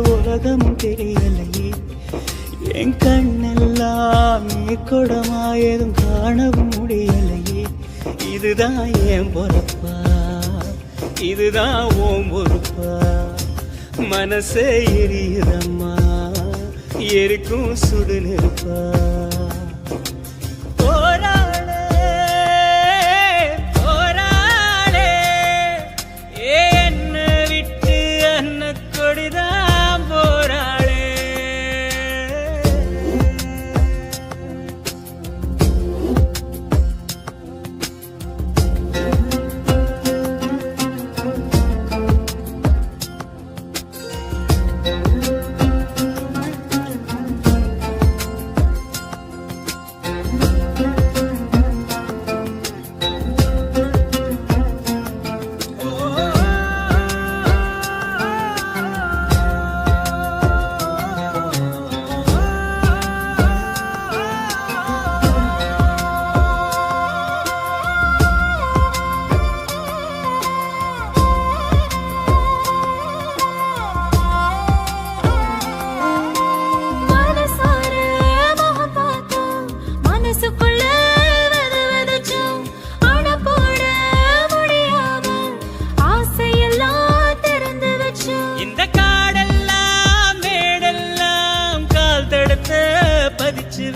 உலகம் தெரியலையே என் கண்ணெல்லாம் கொடமாயதும் காணவும் முடியலையே இதுதான் என் பொறுப்பா இதுதான் ஓம் பொறுப்பா மனசே எரியுதம்மா எரிக்கும் சுடு நெருப்பா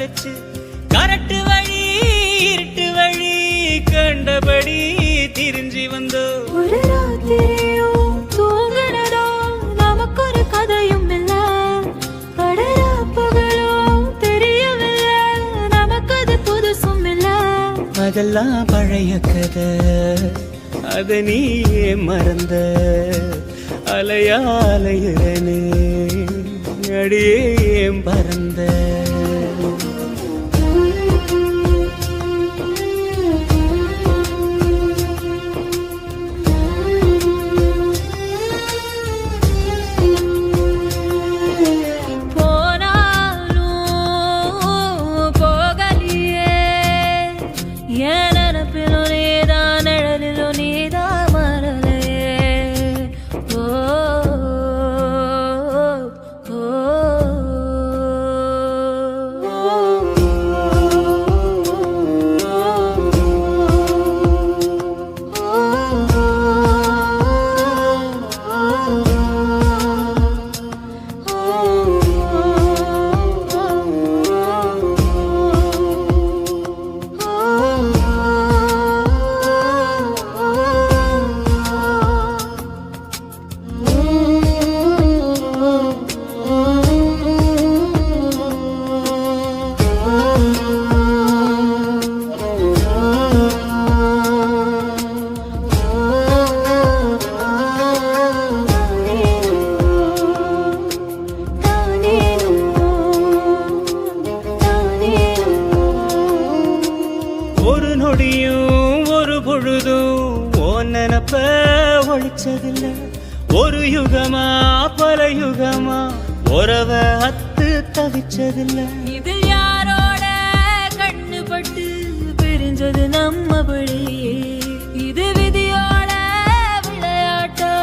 வச்சு கரட்டு வழி இருட்டு வழி கண்டபடி திரிஞ்சி வந்தோ ஒரு ராத்திரியும் தூங்குனதோ நமக்கு ஒரு கதையும் இல்ல கடலா பகலோ தெரியவில்லை நமக்கு அது புதுசும் இல்ல அதெல்லாம் பழைய கதை அத நீயே மறந்த அலையா அலையுறனே அடியே பறந்த ஒரு பொழுதும் ஓன் நினப்ப ஒழிச்சதில்ல ஒரு யுகமா பல யுகமா உறவ அத்து தவிச்சதில்ல இது யாரோட கண்ணுபட்டு பிரிஞ்சது நம்மபடி இது விதியோட விளையாட்டா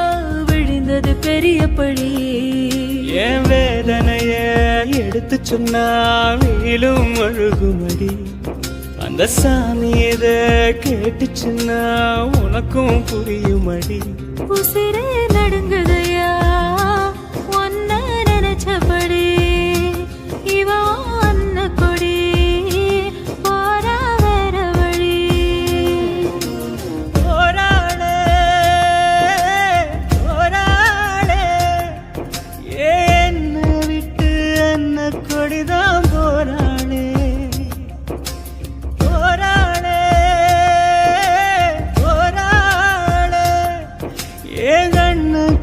விழுந்தது பெரியபடி என் வேதனைய எடுத்து சொன்னா வீலும் அழுகுமடி அந்த சாமி எத கேட்டுச்சுன்னா உனக்கும் புரியுமடி உசிரே நடுங்குதையா ஒன்ன நினைச்சபடி இவா அன்ன கொடி போரா வேற வழி போராளே போராளே என்ன விட்டு அன்ன கொடிதான் போராளே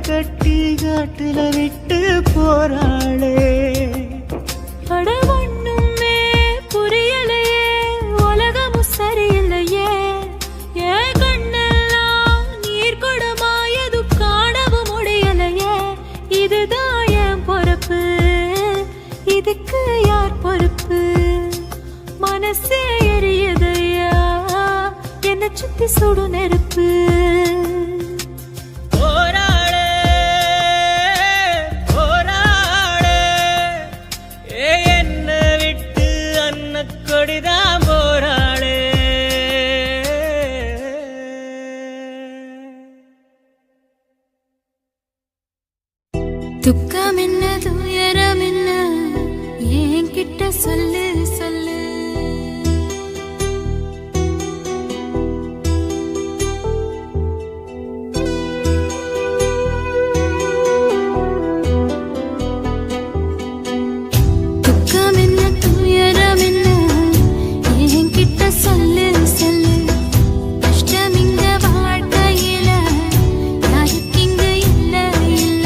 கட்டி காட்டுல விட்டு போராளே அட ஒண்ணுமே புரியலையே உலகமும் சரியில்லையே என் கண்ணெல்லாம் நீர் கொடமாயது காணவும் முடியலையே இதுதான் என் பொறுப்பு இதுக்கு யார் பொறுப்பு மனசே எரியுதையா என்னை சுத்தி சுடு நெருப்பு என்கிட்ட சொல்லு சொல்லு. துக்கம் என்ன துயரம் என்ன என்கிட்ட சொல்லு சொல்லு. கஷ்டம் இங்க வாழ்க்கையில யாருக்கு இங்க இல்ல இல்ல.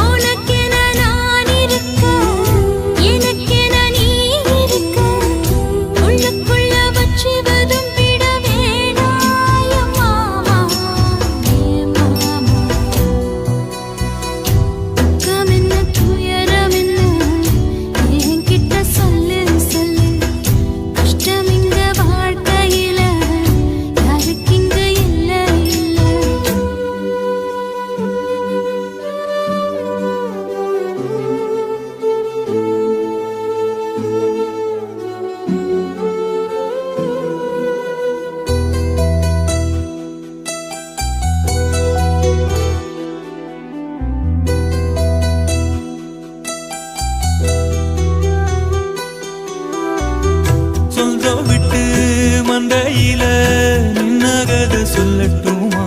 உனக்கென நான் இருக்க எனக்கென நீ இருக்க. உள்ளுக்குள்ள வச்சுவதும் விட வேணாய மாமா ஏ மாமா. துக்கம் என்ன துயரம் என்ன என்கிட்ட சொல்லு சொல்லு. கஷ்டம் இங்க வாழ்க்கையில யாருக்கு இங்க இல்ல இல்ல. சொந்தம் விட்டு மந்தையில நின்னகத சொல்லட்டுமா?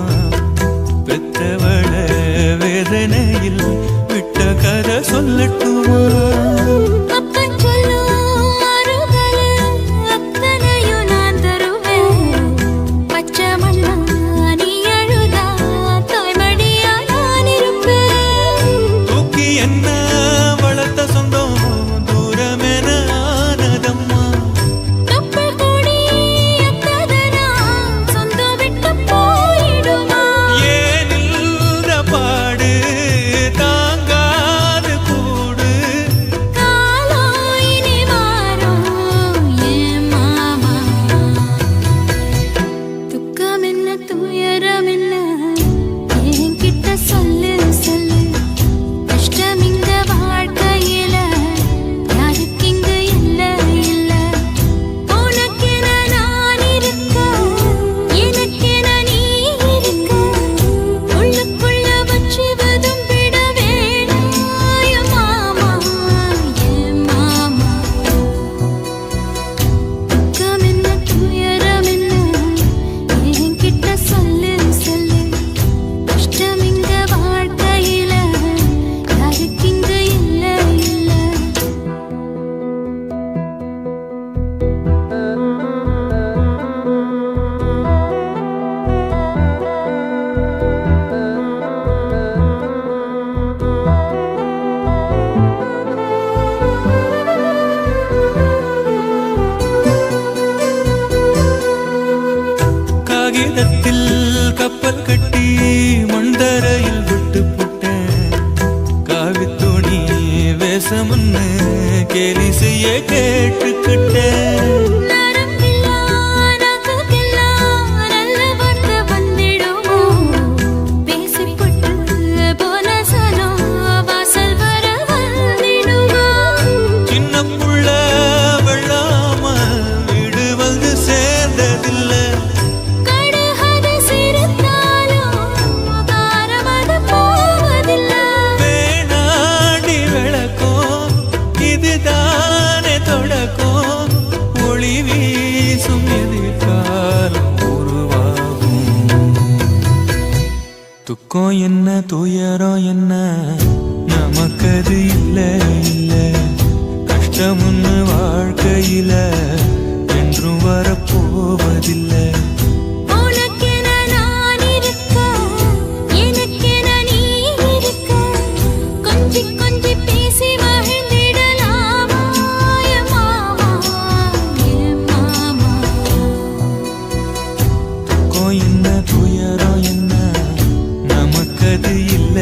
பெத்தவள வேதனையில் விட்ட கதை சொல்லட்டுமா? அப்பன் சொல்லும் ஆறுதல் அத்தனையும் நான் தருவேன். பச்சை மண்ணா நீ அழுதா தாய்மடியா நான் இருப்பேன். தூக்கி என்ன வளர்த்த சொந்தம் தூரமென ஆனதம்மா. தொப்புள் கொடி எத்ததனா சொந்தம் விட்டு போயிடுமா? ஏனில்ற பாடு தாங்காது கூடு. காலம் இனி மாறும் ஏன் மாமா. துக்கம் என்ன துயரம் என்ன என்கிட்ட சொல்லு சொல்லு. கஷ்டம் இந்த வாழ்க்கையில யாருக்கு இங்க இல்ல இல்ல. உனக்கென நான் இருக்க எனக்கென நீ இருக்க. உள்ளுக்குள்ள வச்சுவதும் விட வேணாய மாமா ஏன் மாமா. துக்கம் என்ன துயரம் என்ன என்கிட்ட சொல்லு சொல்லு. கஷ்டம் இங்க வாழ்க்கையில யாருக்கு இங்க இல்ல இல்ல. காகிதத்தில் கப்பல் கட்டி மண்தரையில் விட்டு புட்டேன். காவித்துணி வேஷமுன்னு கேலி செய்ய கேட்டுக்கிட்டேன். நரம்பில்லா நாக்குக்கெல்லாம் நல்ல வார்த்தை வந்திடுமோ? பேசிப்பட்டு போன சனம் வாசல் வர வந்திடுமோ? சின்ன புள்ள வெள்ளாம வீடு வந்து சேர்ந்ததில்ல. கடுகது சிரித்தாலும் காரமது போவதில்ல. வேணாடி விளக்கம் இதுதானே தொடக்கம். ஒளி வீசும் எதிர்காலம் உருவாகும். துக்கம் என்ன துயரம் என்ன நமக்கது இல்ல இல்ல. கஷ்டமுன்னு வாழ்க்கையில என்றும் வரப்போவதில்லை. உனக்கென நான் இருக்க எனக்கென நீ இருக்க. கொஞ்சி கொஞ்சி பேசி மகிழ்ந்திடலாமா என் மாமா என் மாமா. துக்கம் என்ன துயரம் என்ன நமக்கது இல்ல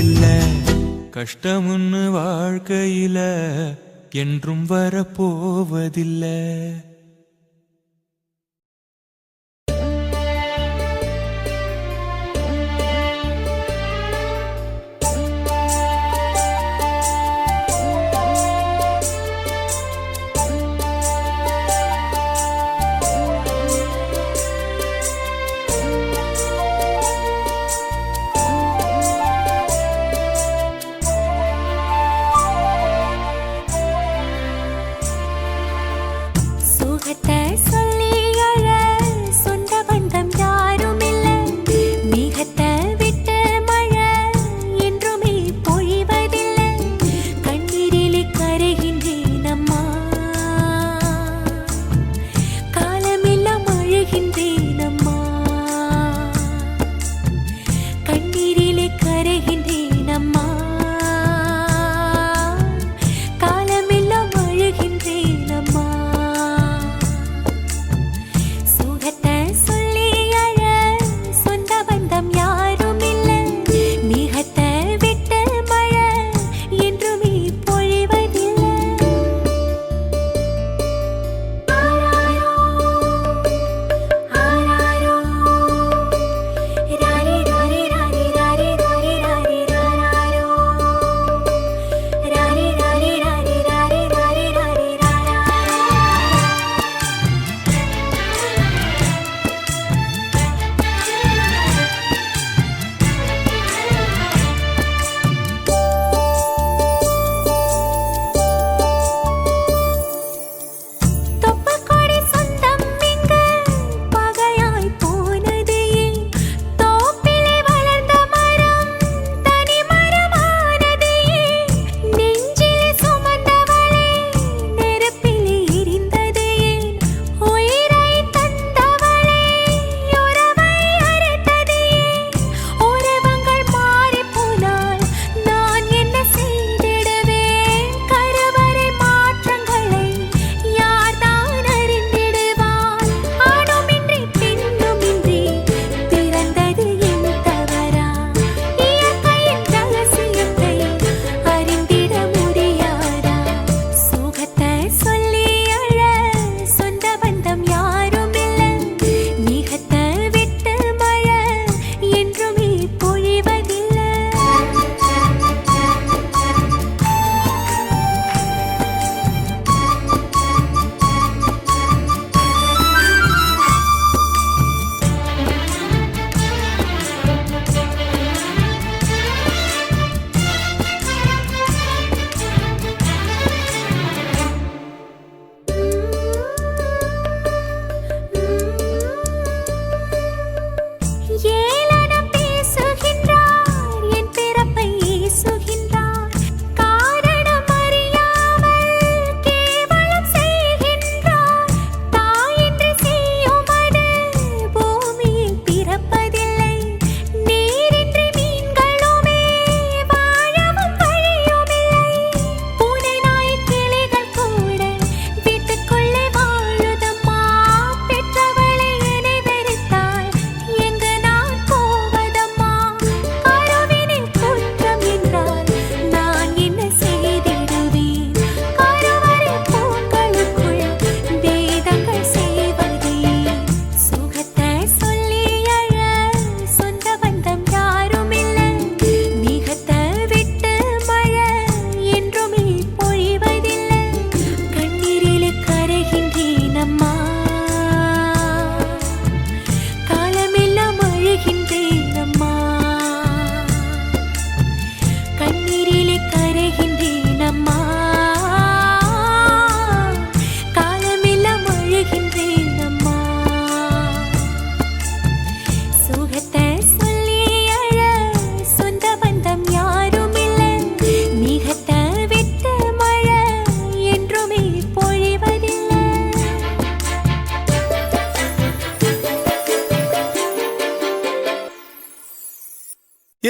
இல்ல. கஷ்டமுன்னு வாழ்க்கையில என்றும் வரப்போவதில்லை.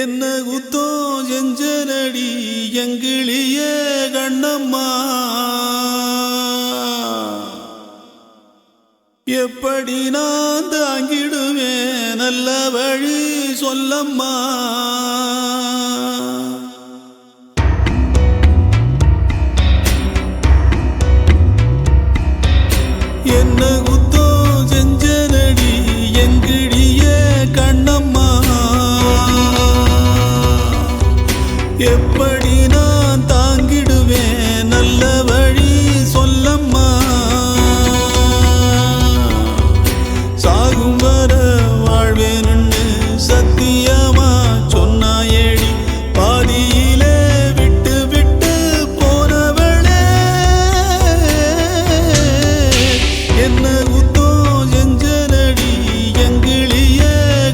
என்ன குத்தோ செஞ்சனடி எங்கிளிய கண்ணம்மா எப்படி நான் தாங்கிடுவேன் நல்ல வழி சொல்லம்மா என்ன குத்தோ செஞ்சனடி எங்கிடிய கண்ணம்மா எப்படி நான் தாங்கிடுவேன் நல்ல வழி சொல்லம்மா சாகும் வர வாழ்வேன்னு சத்தியமா சொன்னாயேடி பாதியிலே விட்டு விட்டு போனவளே என்ன குத்தோ செஞ்சனடி எங்கிளிய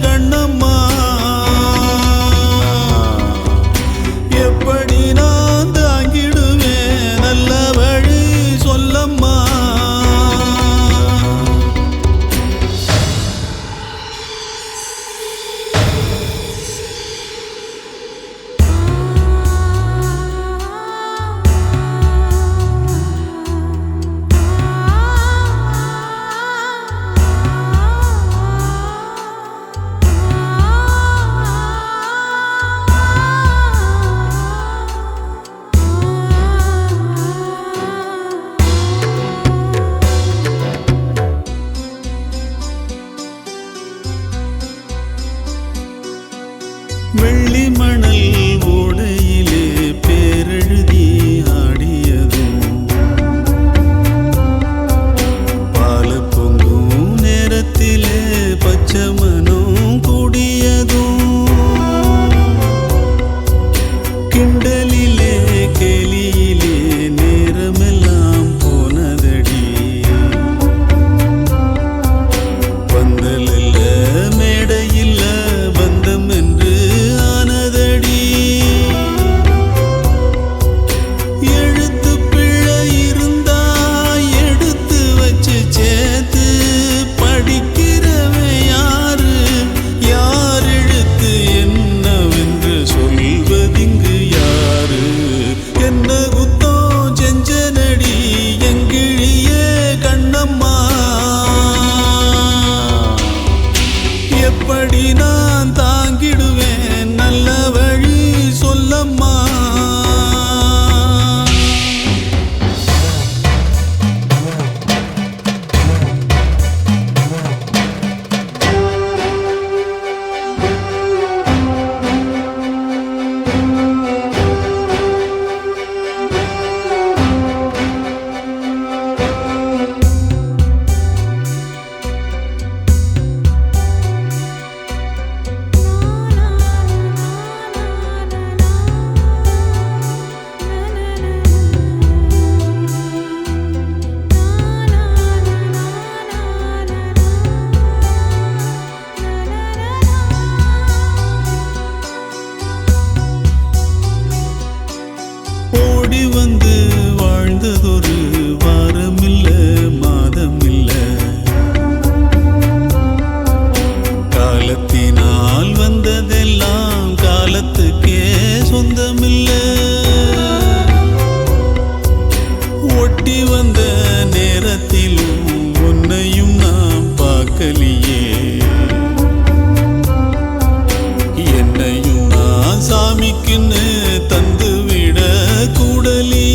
கண்ணம்மா எப்படி நான் தாங்கிடுவேன் நல்ல வழி சொல்லம்மா வெள்ளி மணல் ஓடையிலே பேரெழுதி ஆடியதும் பால பொங்கும் நேரத்திலே பச்சை மனம் கூடியதும் கிண்டலிலே கேலியிலே நேரமெல்லாம் போனதடி பந்தலில்ல மேடையில்ல பந்தம் என்று ஆனதடி எழுத்து பிழை இருந்தா எடுத்து வச்சு சேர்த்து படிக்கிறவன் யாரு யார் எழுத்து என்னவென்று சொல்வதிங்கு யாரு என்ன குத்தோ செஞ்சனடி எங்கிழிய கண்ணம்மா எப்படி நான் தாங்கிடுவேன் நல்ல வழி சொல்லம்மா ஓடி வந்து வாழ்ந்ததொரு வாரமில்ல மாதமில்ல காலத்தினால் வந்ததெல்லாம் காலத்துக்கே சொந்தமில்ல ஒட்டி வந்த நேரத்திலும் உன்னையும் நான் பார்க்கலியே என்னையும் நான் சாமிக்குன்னு தந்து விட கூடலியே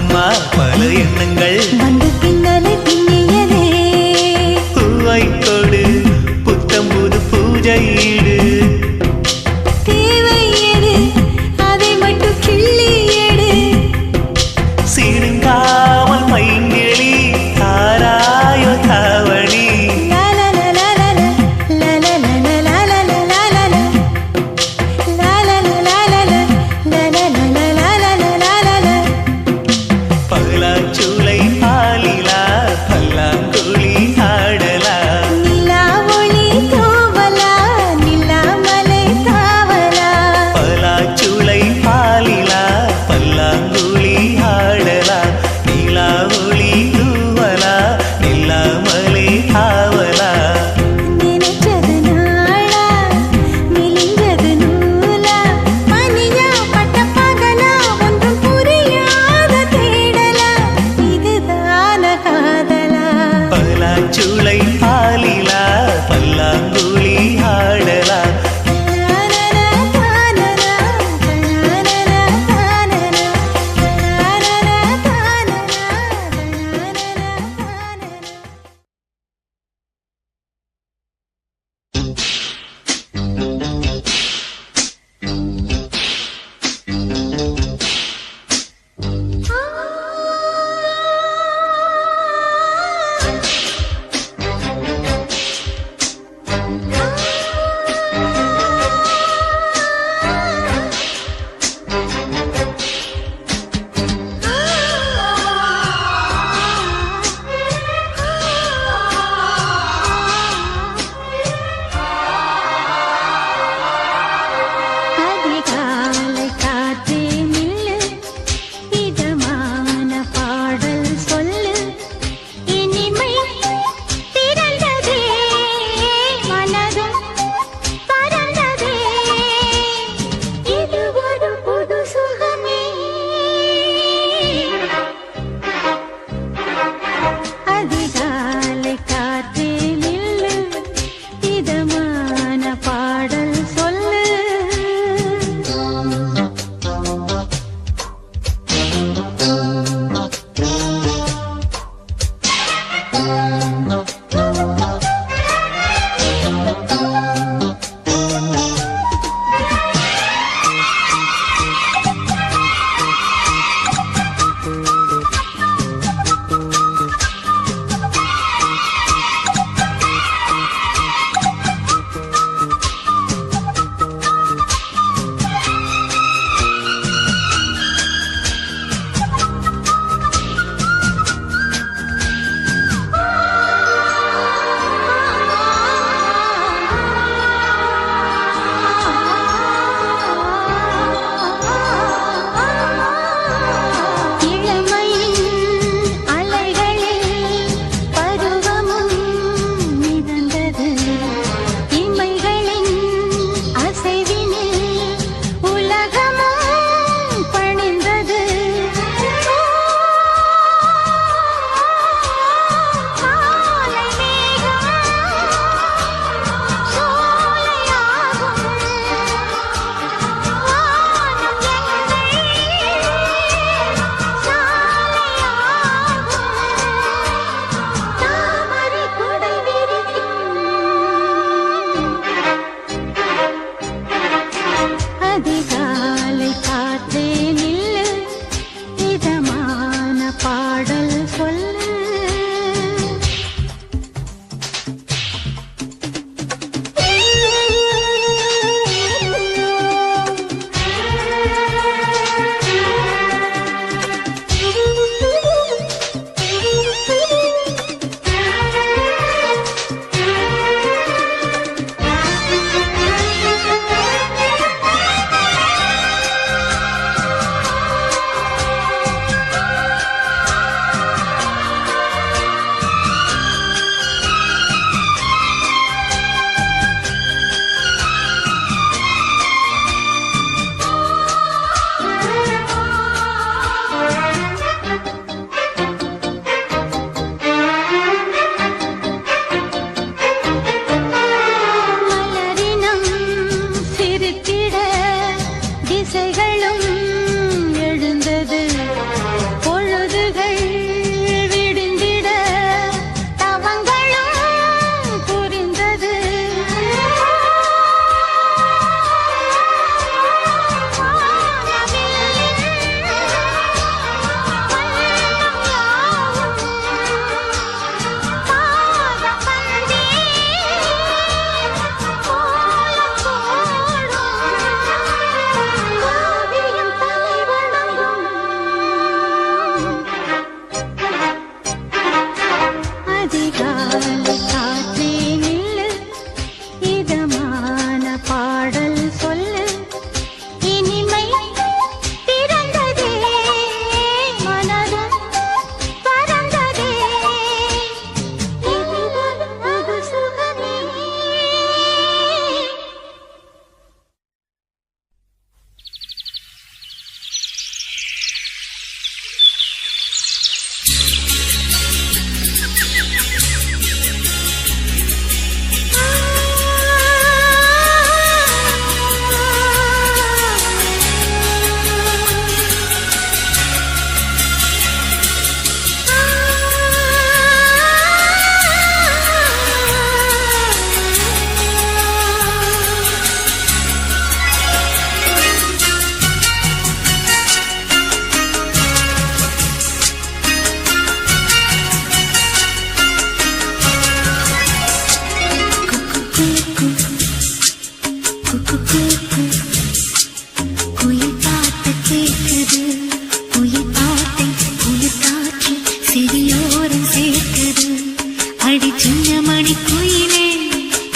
அம்மா பல எண்ணங்கள் வந்து பின்னலை பின்னியதே பூவை கொடு புத்தம் புது பூஜையீடு தேவை எது அதை மட்டும் கிள்ளி எடு சீருங்காமல் பைங்கிளி தாராயோ தாவணி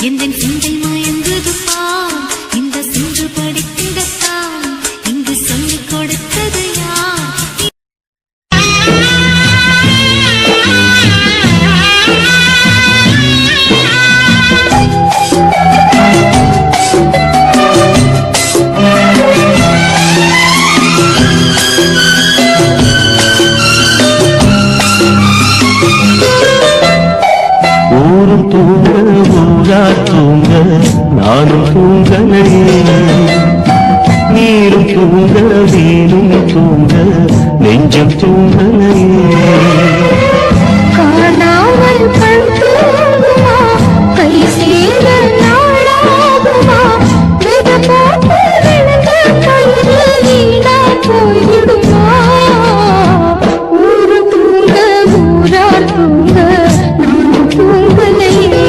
எந்தன் சிந்தை மயங்குது பார் இந்த சிந்து படித்திடத்தான் இங்கு சொல்லிக் கொடுத்தது யார் ஊரும் தூங்க ஊரார் தூங்க நானும் தூங்கலையே நீரும் தூங்க வீணும் தூங்க நெஞ்சம் தூங்கலையே காணாமல் கண் தூங்குமா கை சேர நாளாகுமா வித போட்டு விழுந்த கயிறு வீணா போய்விடுமா ஊரு தூங்க ஊரார் தூங்க நான் தூங்கலையே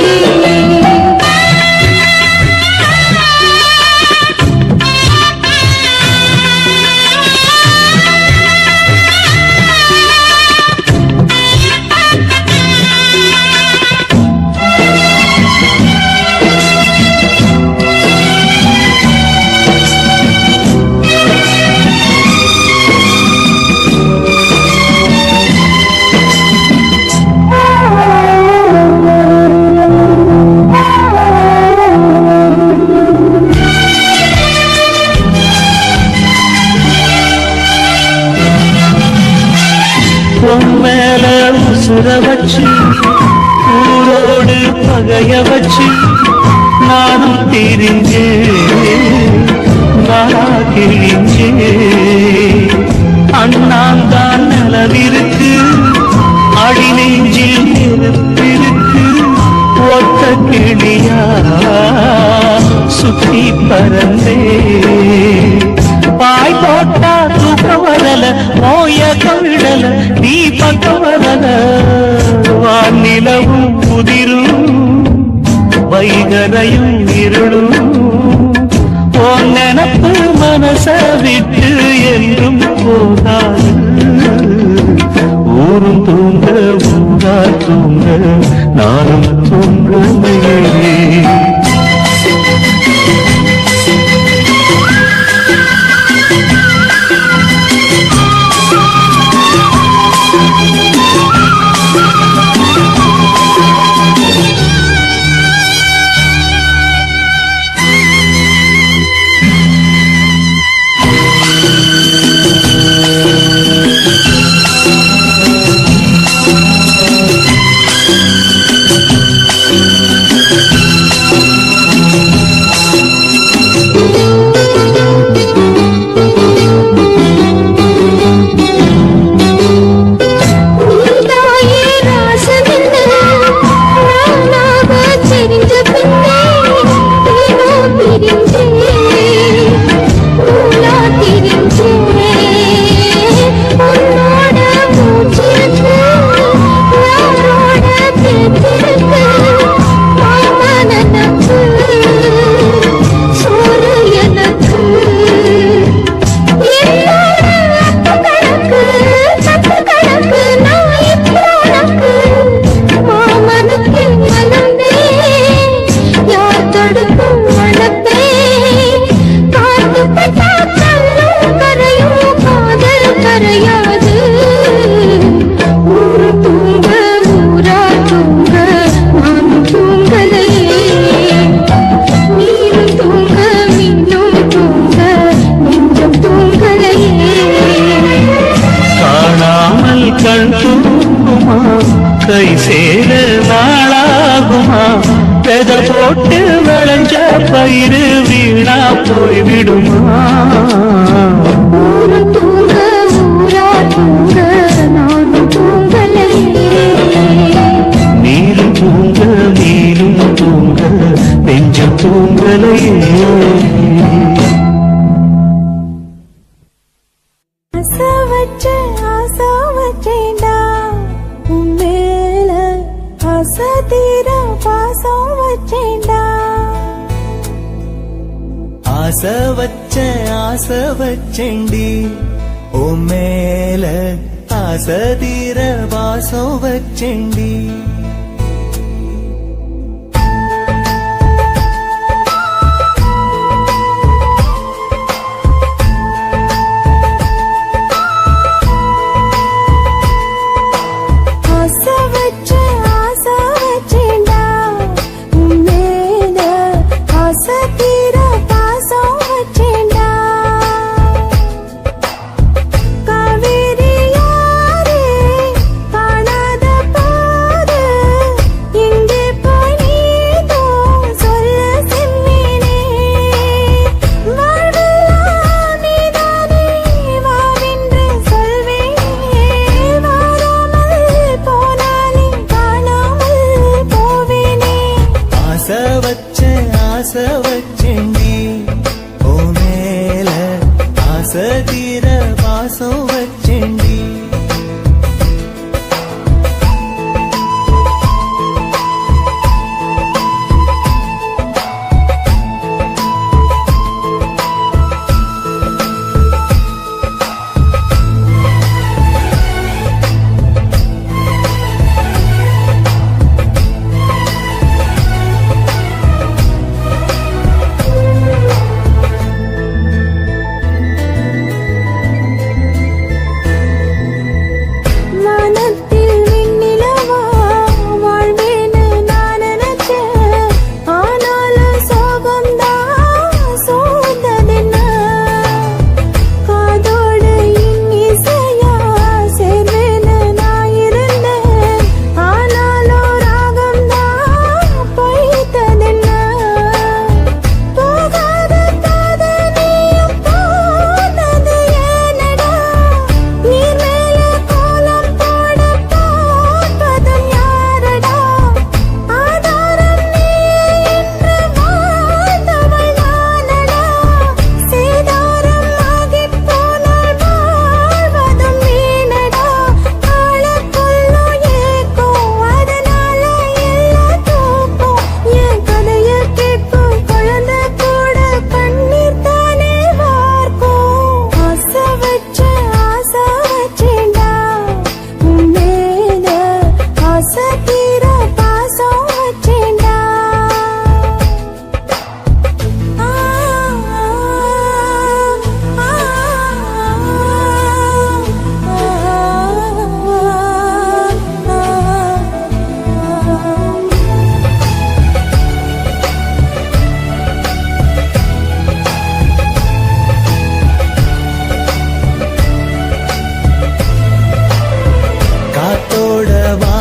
மேல உசுர வச்சு ஊரோடு பகைய வச்சு நானும் திரிஞ்சே நானா கிழிஞ்சே அண்ணாந்தான் நிலவிருக்கு அடி நெஞ்சில் நெருப்பிருக்கு ஒத்த கிளியா சுத்தி பறந்தே பாய் போட்டா தூக்க வரல மோய கவிழல நீ பக்க வரல வானிலவும் புதிரும் வைகரையும் இருளும் உன் நினப்பு மனச விட்டு என்றும் போகாது ஊரும் தூங்க ஊரா தூங்க நானும் தூங்கலையே கை சேர நாளாகுமா பெத போட்டு விளைஞ்ச பயிறு வீணா போய்விடுமா தூங்க ஊரா தூங்க நானும் தூங்கலையே நீரும் தூங்க நீரும் தூங்க நெஞ்சம் தூங்கலையே ஆசவச்சேண்டா உன்மேல ஆசதீர பாசம் வச்சேண்டா ஆச வச்சேண்டி ஓ மேல ஆசதீர பாசம் வச்சேண்டி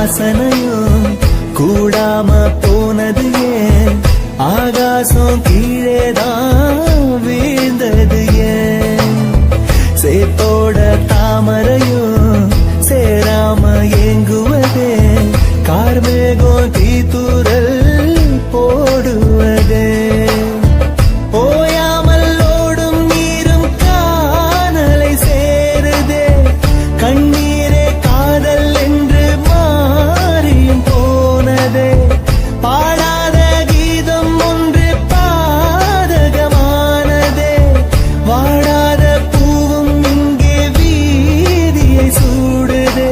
வாசனையும் கூடாம போனது ஏன் ஆகாசம் கீழேதான் வீழ்ந்தது ஏன் சேத்தோட தாமரையும் சேராம ஏங்குவதே கார்மேகம் தீத்துரல் போடுவதே ஓயாமல் ஓடும் நீரும் காணலை சேருதே கண்ணீரே காதல் என்று மாறியும் போனதே பாடாத கீதம் ஒன்று பாதகமானதே வாடாத பூவும் இங்கே வீதியை சூடுதே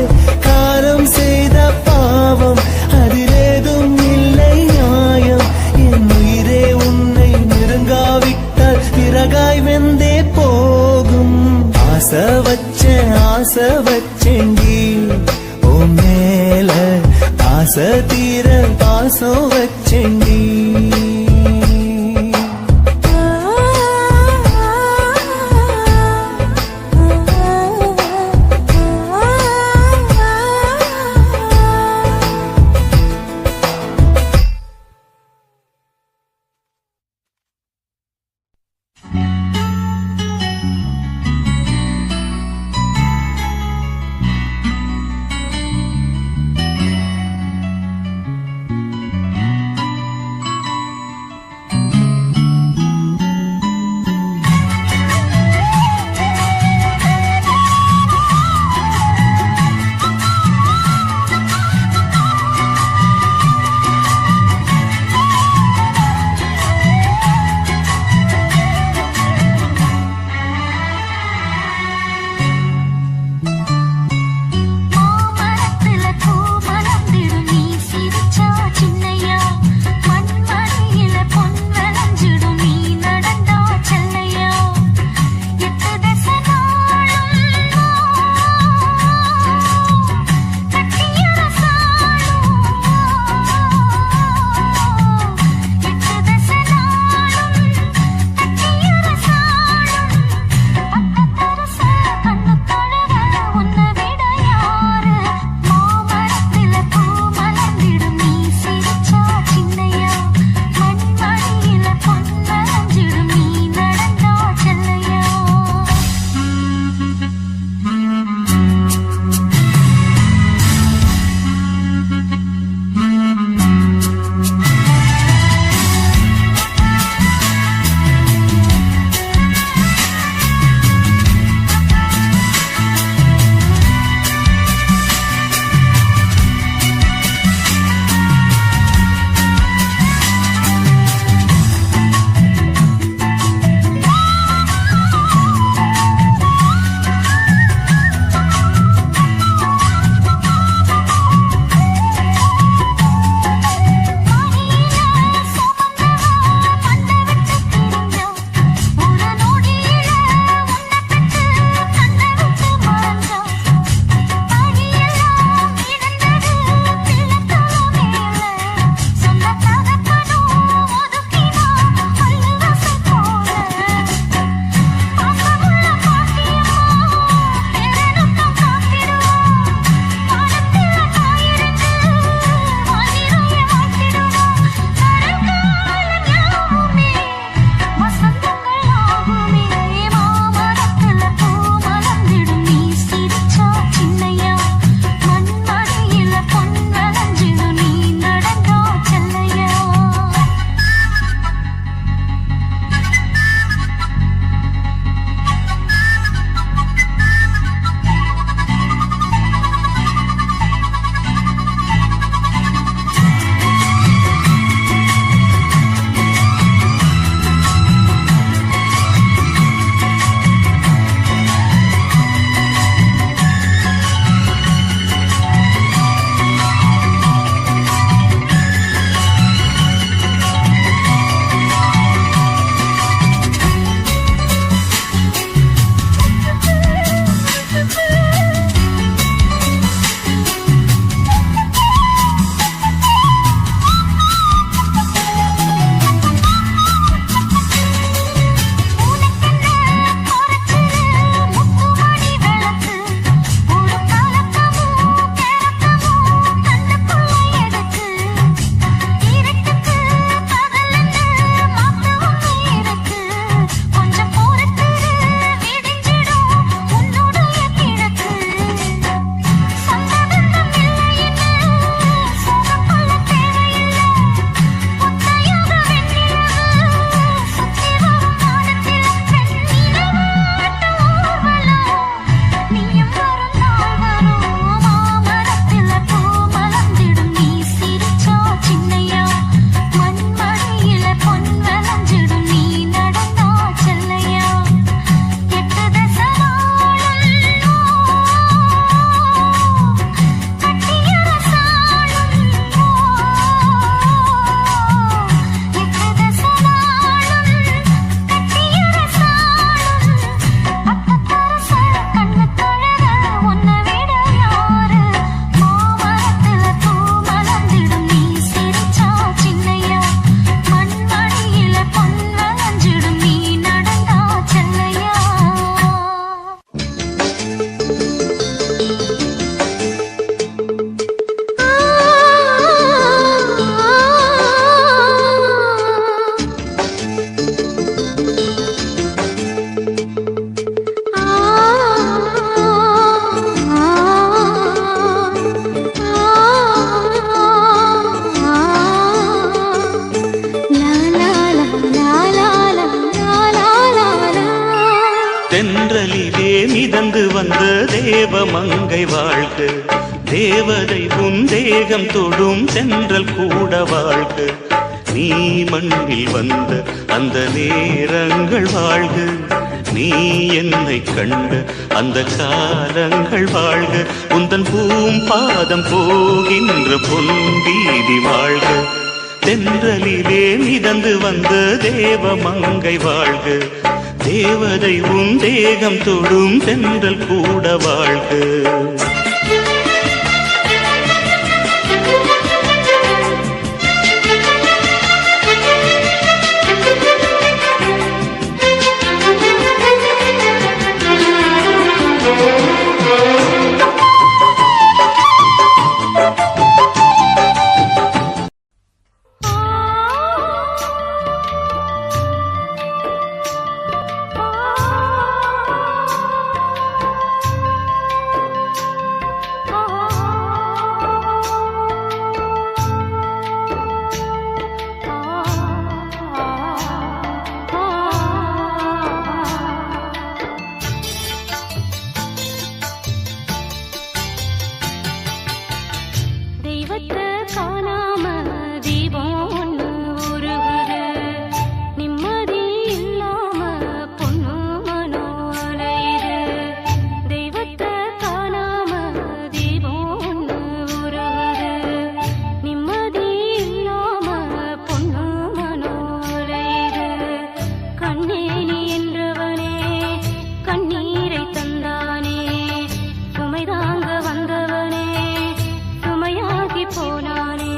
காலம் செய்த பாவம் அதிலேதும் இல்லை நியாயம் என் உயிரே உன்னை நெருங்காவிட்டால் பிறகாய் வெந்தே போகும் ஆசை வச்சேண்டி ஓ மேல ஆசை தீர பாசம் வச்சேண்டி தேவ மங்கை வாழ்க, தேவதை உன் தேகம் தொடும் சென்றல் கூட வாழ்க. நீ மண்ணில் வந்த அந்த நேரங்கள் வாழ்க, நீ என்னை கண்ட அந்த காலங்கள் வாழ்க. உந்தன் பூம்பாதம் போகின்ற பொன் வீதி வாழ்க, தென்றலிலே மிதந்து வந்த தேவ மங்கை வாழ்க, தேவதை உன் தேகம் தொடும் தென்றல் கூட வாழ்க. தெய்வத்தை காணாம தீபம் ஒண்ணு உருகுது, நிம்மதி இல்லாம பொண்ணு மனோ அலையுது. தெய்வத்தை காணாம தீபம் ஒண்ணு உருகுது, நிம்மதி இல்லாம பொண்ணு மனோ அலையுது. கண்ணே நீ என்றவனே கண்ணீரை தந்தானே, சுமைதாங்க வந்தவனே சுமையாகி போனானே.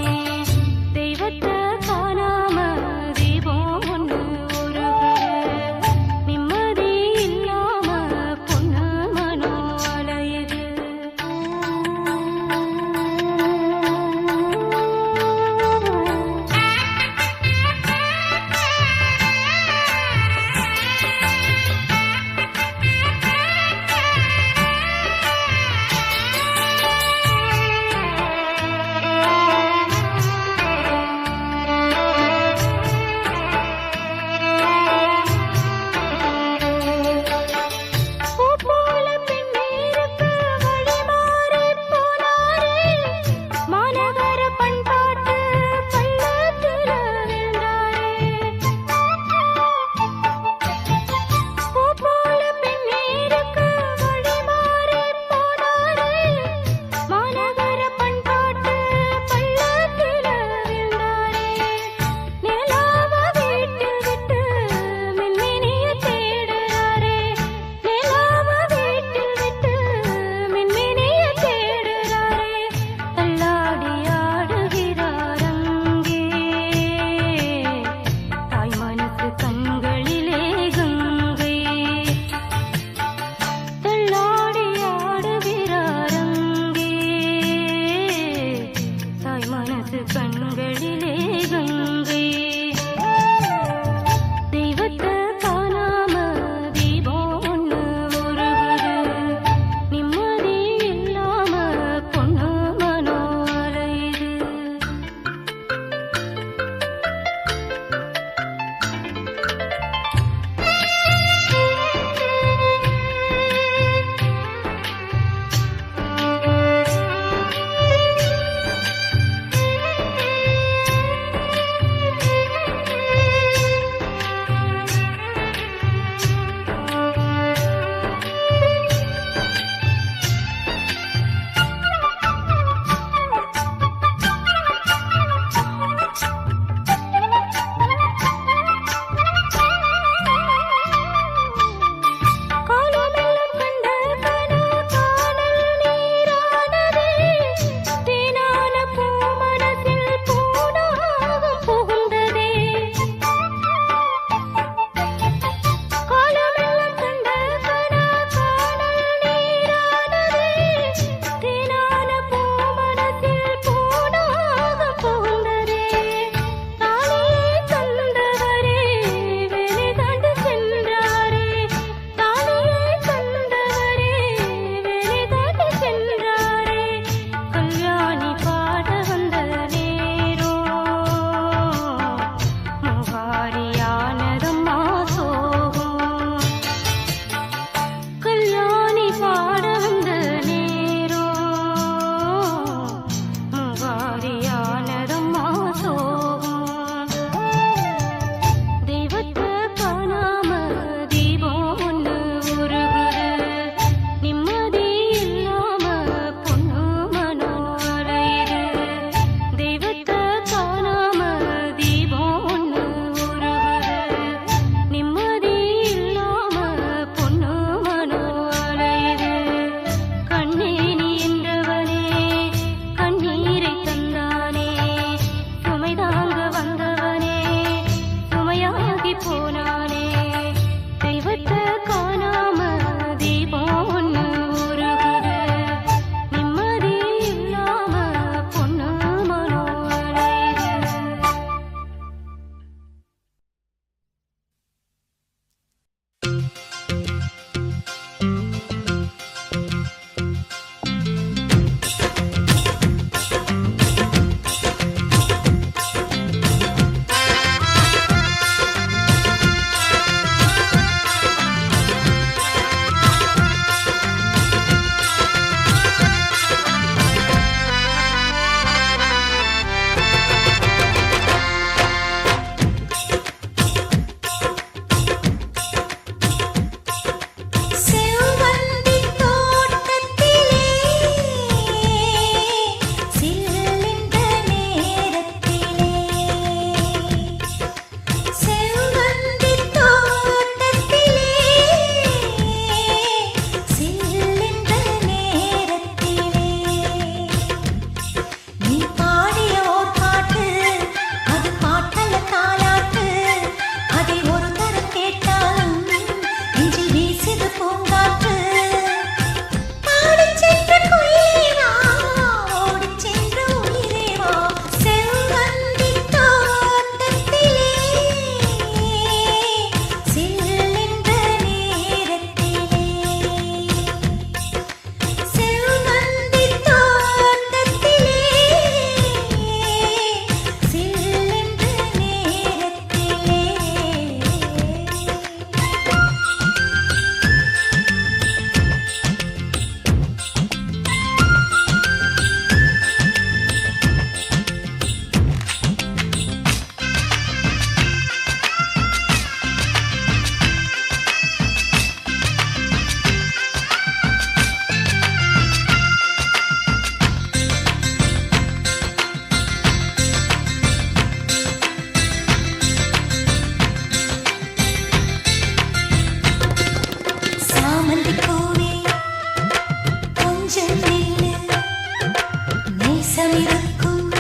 நேசமிருக்கும்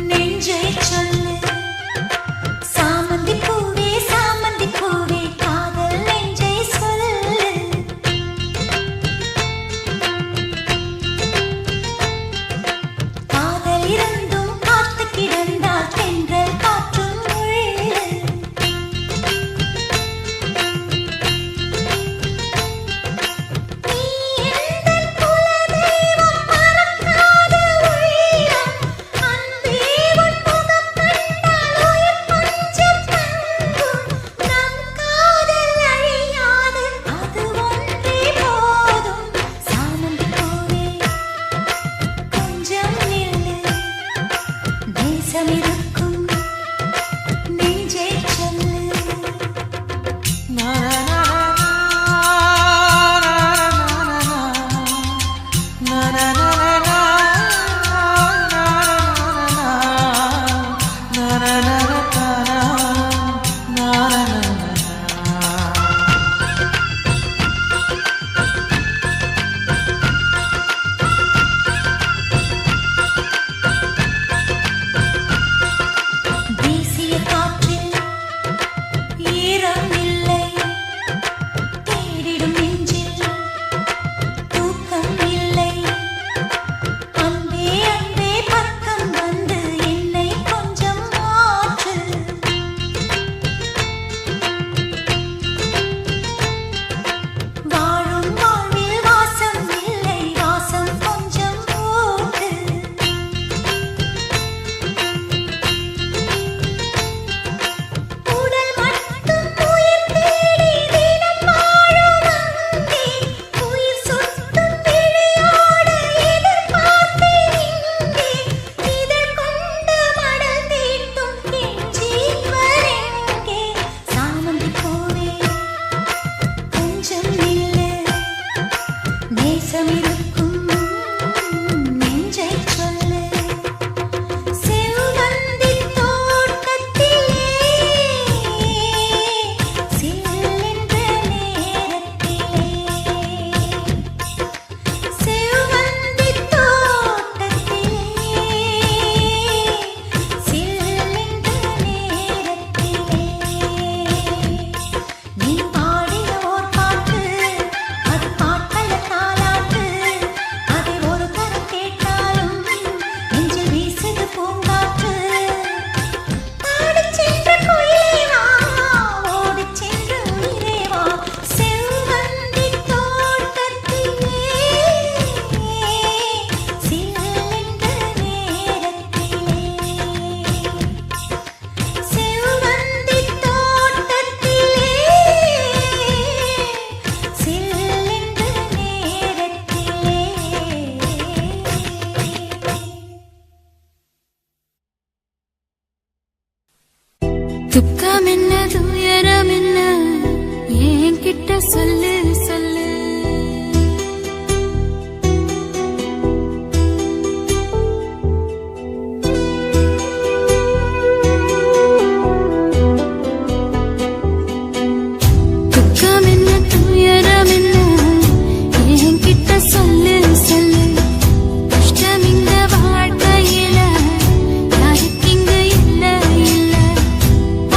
நெஞ்சை சொல்லு சாமந்தி பூவே காதல் நெஞ்சை சொல்லு காதல் இருந்தும் காத்து கிடந்தால் தென்றல் காற்றும் முள்ளு நீ எந்தன் குலதெய்வம் மறக்காத உள்ளம் அன்பே உன் முகம் கண்டால் உயிர் பஞ்சம் தங்கும் நம் காதல் அழியாது அது ஒன்றே போதும் சாமந்தி பூவே கொஞ்சம் நில்லு நேசமிருக்கும் நெஞ்சை சொல்லு வீசிய காற்றில் ஈரம் இல்லை தேடிடும் நெஞ்சில் தூக்கம் இல்லை அன்பே அன்பே பக்கம் வந்து என்னை கொஞ்சம் மாற்று வாழும் வாழ்வில் வாசம் இல்லை வாசம் கொஞ்சம் ஊட்டு உடல் மட்டும் உயிர் தேடி தினம் வாழும் அங்கே உயிர் சுட்டும் விழியோடு எதிர்பார்த்தேன் இங்கே இதழ் கொண்டு மடல் தீட்டும் என் ஜீவன் எங்கே சாமந்தி பூவே கொஞ்சம் நில்லு நேசமிருக்கும் நெஞ்சை சொல்லு செவ்வந்தி தோட்டத்திலே சில்லென்ற நேரத்திலே செவ்வந்தி தோட்டத்திலே சில்லென்ற நேரத்திலே நீ பாடிய ஓர் பாட்டு அது பாட்டல்ல தாலாட்டு அதை ஒரு தரம் கேட்டாலும் நெஞ்சில் வீசுது பூங்காற்று பாடிச் சென்ற குயிலே வா ஓடிச் சென்ற உயிரே வா செவ்வந்தி தோட்டத்திலே சில்லென்ற நேரத்திலே செவ்வந்தி தோட்டத்திலே சில்லென்ற நேரத்திலே துக்கம் என்ன துயரம் என்ன என்கிட்ட சொல்லு சொல்லு துக்கம் என்ன துயரம் என்ன என்கிட்ட சொல்லு சொல்லு கஷ்டம் இந்த வாழ்க்கையில யாருக்கு இங்க இல்ல இல்ல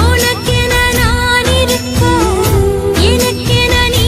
உனக்கென நான் இருக்க எனக்கென நீ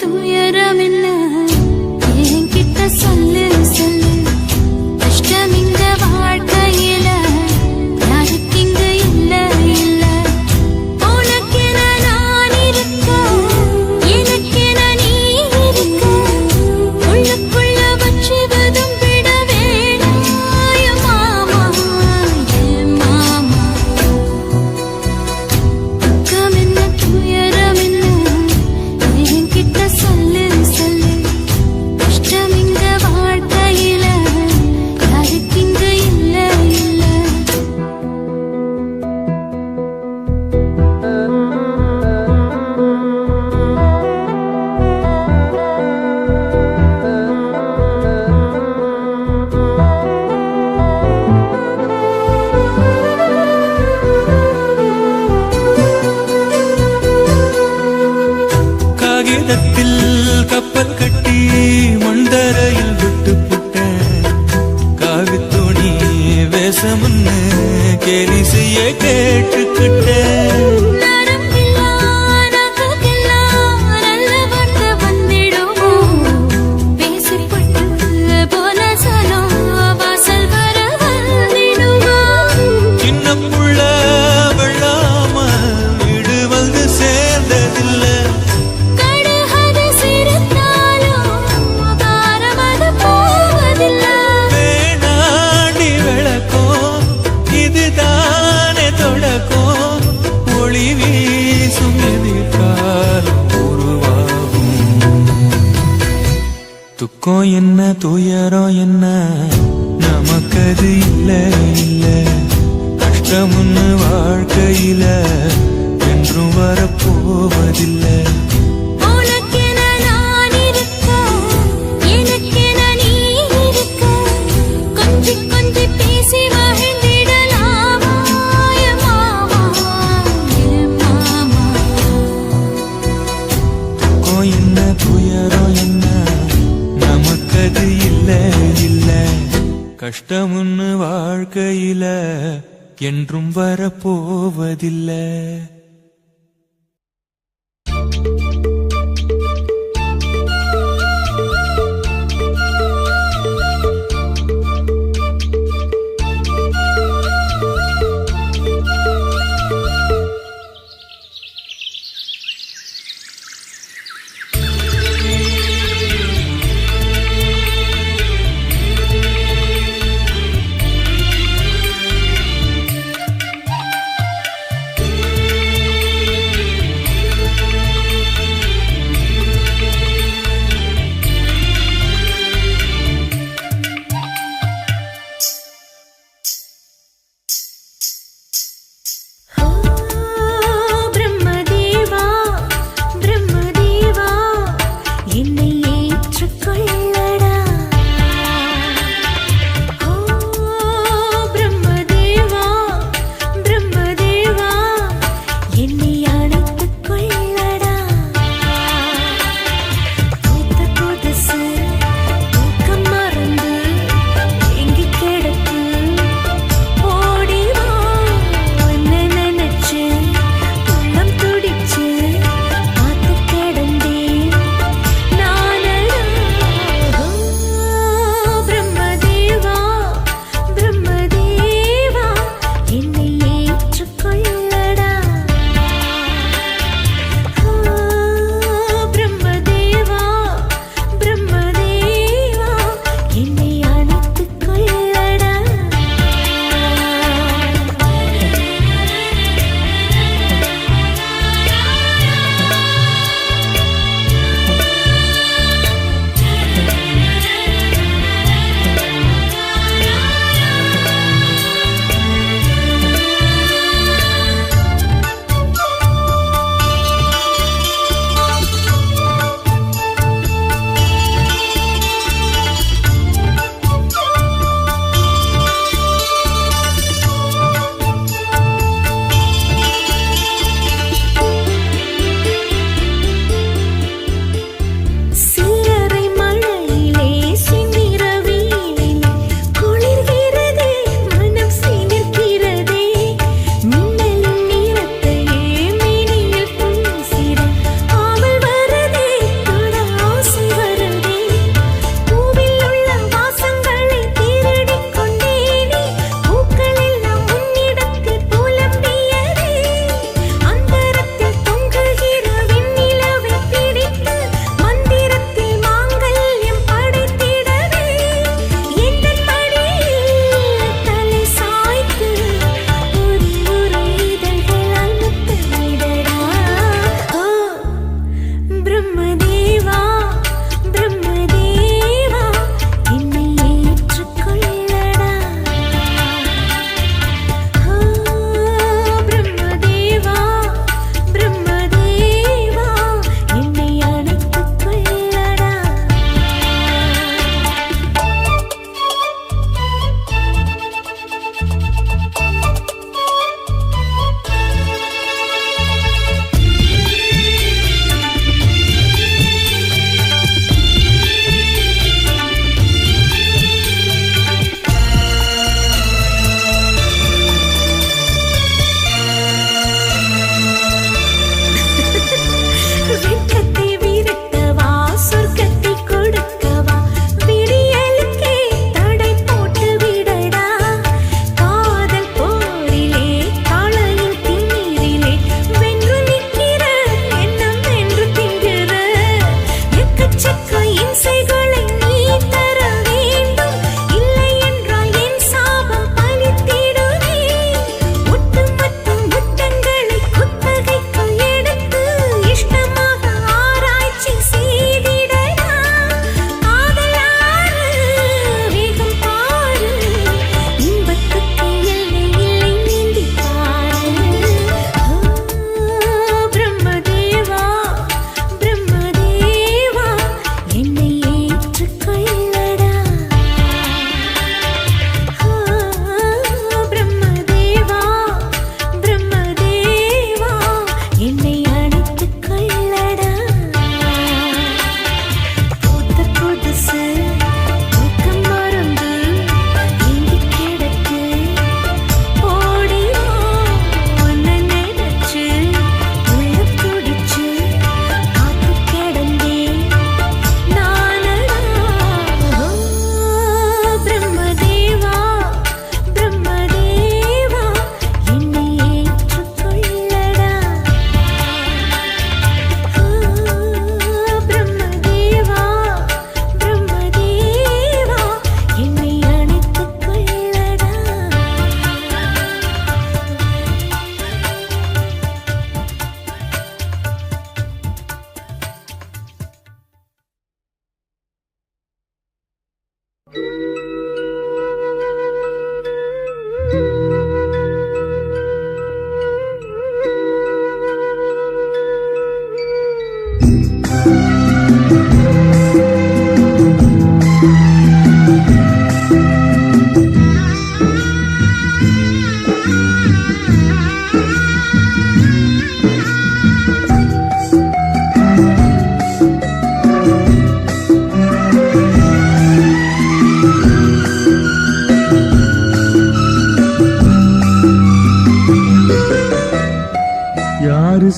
துயரம் என்ன என்கிட்ட சொல்லு சொல்லு கஷ்டம் இந்த வாழ்க்கையில யாருக்கு இங்க இல்ல இல்ல உனக்கென நான் இருக்க எனக்கென நீ இருக்க உள்ளுக்குள்ள வச்சு விட வேணாய மாமா என் மாமா துக்கம் என்ன துயரம் என்ன என்கிட்ட சொல்லு சொல்லு கஷ்டம் இந்த வாழ்க்கையில யாருக்கு இங்க இல்ல இல்ல காகிதத்தில் கப்பல் கட்டி மண்டரையில் விட்டு புட்டேன் காவித்துணி வேஷம்னு கேலி செய்ய கேட்டுக்கிட்டேன் நரம்பில்லா நகைக்கெல்லாம் நல்ல வார்த்தை வந்திடுமோ பேசிப்பட்டு போன சனம் வாசல் வர வந்திடுமோ சின்ன புள்ள வெள்ளாம வீடு வந்து சேர்ந்ததில்லை கடுகது சிரித்தாலும் காரமது போவதில்லை வேணாண்டி விளக்கும் இதுதானே தொடக்கும் ஒளி வீசும் எதிர்காலம் உருவாகும் துக்கம் என்ன துயரம் என்ன நமக்கது இல்ல இல்ல கஷ்டம்னு வாழ்க்கையில என்றும் வரப்போவதில்லை உனக்கென நான் இருக்க எனக்கென நீ இருக்க கொஞ்சி கொஞ்சி பேசி மகிழ்ந்திடலாமா என் மாமா என் மாமா துக்கம் என்ன துயரம் என்ன நமக்கது இல்ல இல்ல கஷ்டம்னு வாழ்க்கையில என்றும் வரப்போவதில்லை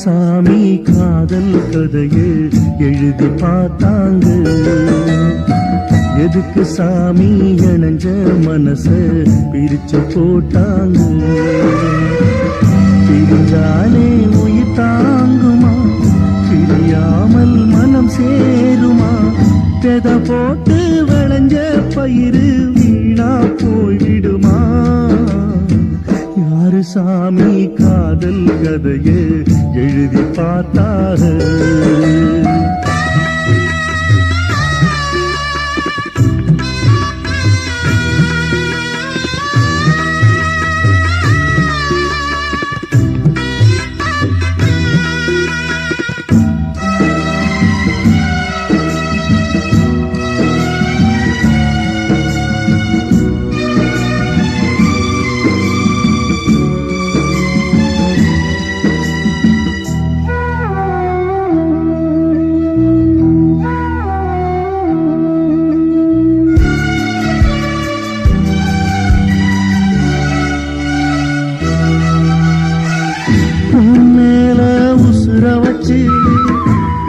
சாமி காதல் கதையை எழுதி பார்த்தாங்க. எதுக்கு சாமி இணைஞ்ச மனச பிரிச்சு போட்டாங்க. பிரிஞ்சாலே உயிர் தாங்குமா, பிரியாமல் மனம் சேருமா, பெத போட்டு விளைஞ்ச பயிறு வீணா போய்விடுமா. யாரு சாமி காதல் கதையை எழுதி பார்த்தார.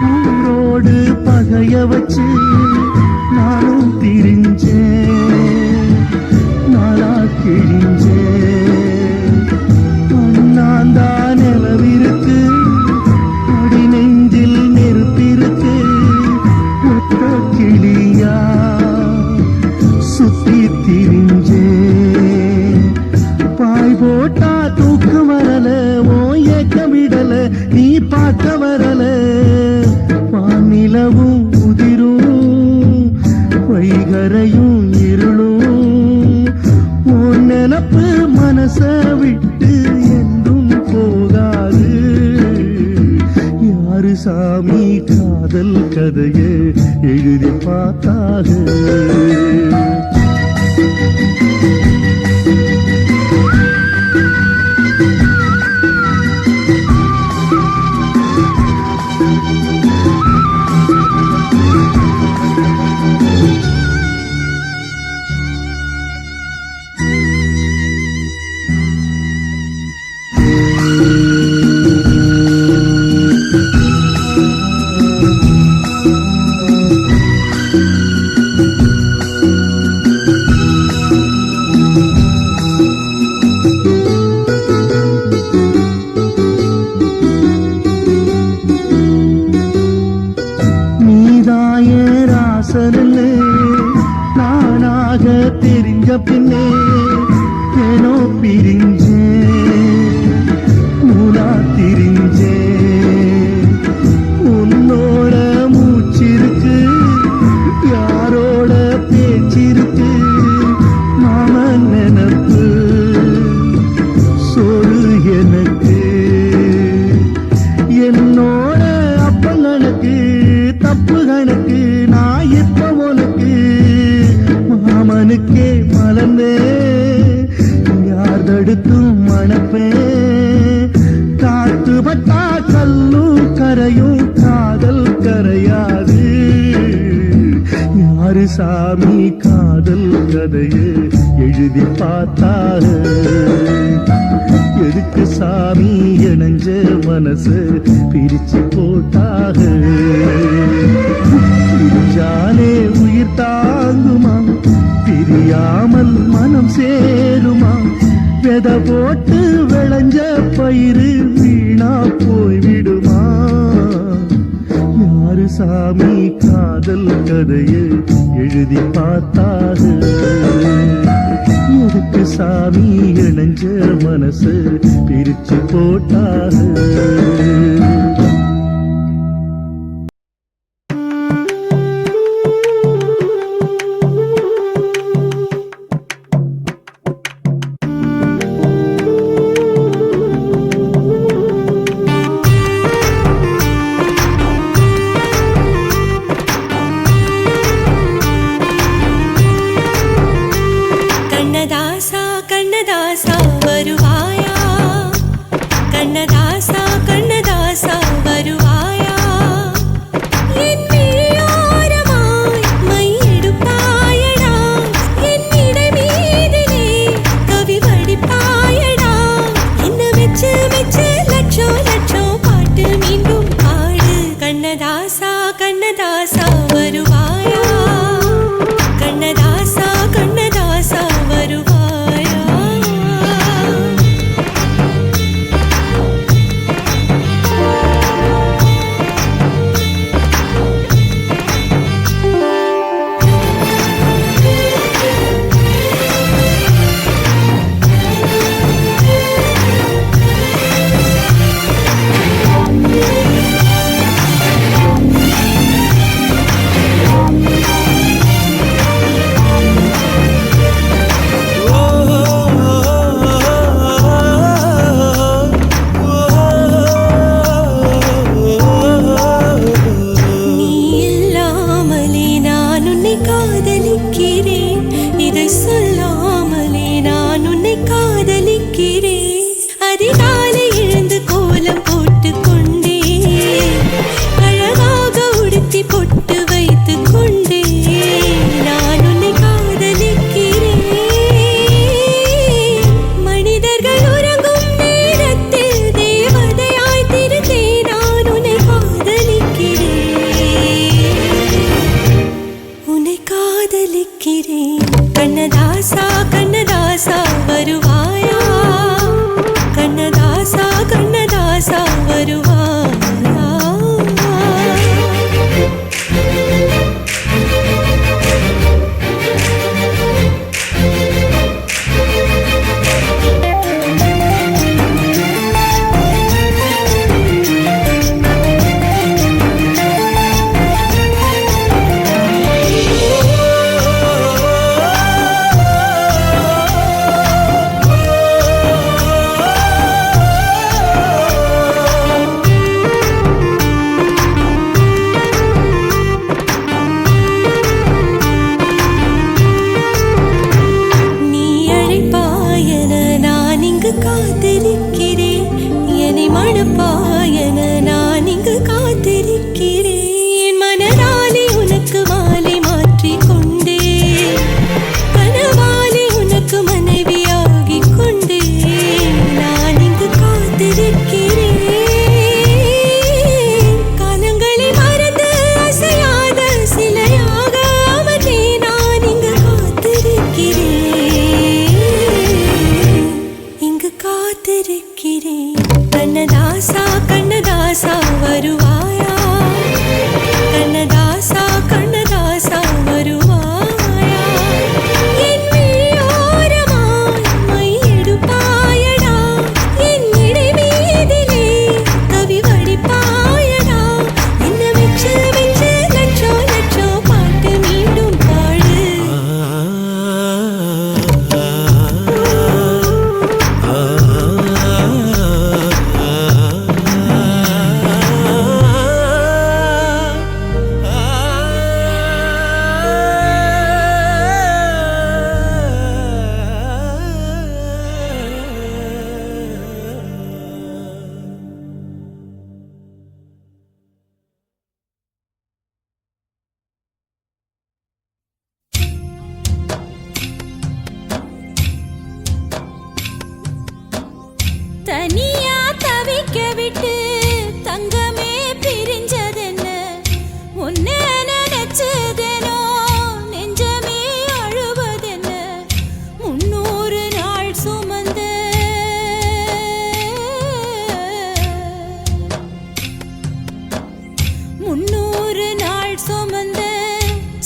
ஊரோடு பகைய வச்சு நானும் திரிஞ்சேன், நாளா கிழிஞ்சேன். அண்ணாந்தா நிலவிருக்கு, அடி நெஞ்சில் நெருப்பிருக்கு. ஒத்த கிளியா சுத்தி திரிஞ்சேன். பாய் போட்டா தூக்கம் வரல, ஓ ஏக்கம் விடல, நீ பார்க்க வரல. வானிலவும் உதிரும், வைகரையும் இருளும். உன் நினப்பு மனச விட்டு என்றும் போகாது. யாரு சாமி காதல் கதையை எழுதி பார்த்தாக. நானாக தெரிஞ்ச பின்னே ஏனோ பிரிஞ்சேன், நூலா திரிஞ்சேன். உன்னோட மூச்சிருக்கு, யாரோட பேச்சிருக்கு. மாமன் நினப்பு சோறு எனக்கு, என்னோட அப்பங்களுக்கு தப்பு கணக்கு. நான் இப்ப உனக்கு மாமனுக்கே மலர்ந்தே, யார் தடுத்தும் மணப்பே. காத்து பட்டா கல்லும் கரையும், காதல் கரையாது. யாரு சாமி காதல் கதையை எழுதி பார்த்தார. எதுக்கு சாமி இணைஞ்ச மனசு பிரிச்சு போட்டாக. பிரிஞ்சாலே உயிர் தாங்குமா, பிரியாமல் மனம் சேருமா, வெத போட்டு விளைஞ்ச பயிறு வீணா போய்விடுமா. யாரு சாமி காதல் கதையை எழுதி பார்த்தாக. எதுக்கு சாமி இணைஞ்ச மனசு பிரிச்சு போட்டாக. கண்ணதாசா வருவாயா, கண்ணதாசா கண்ணதாசா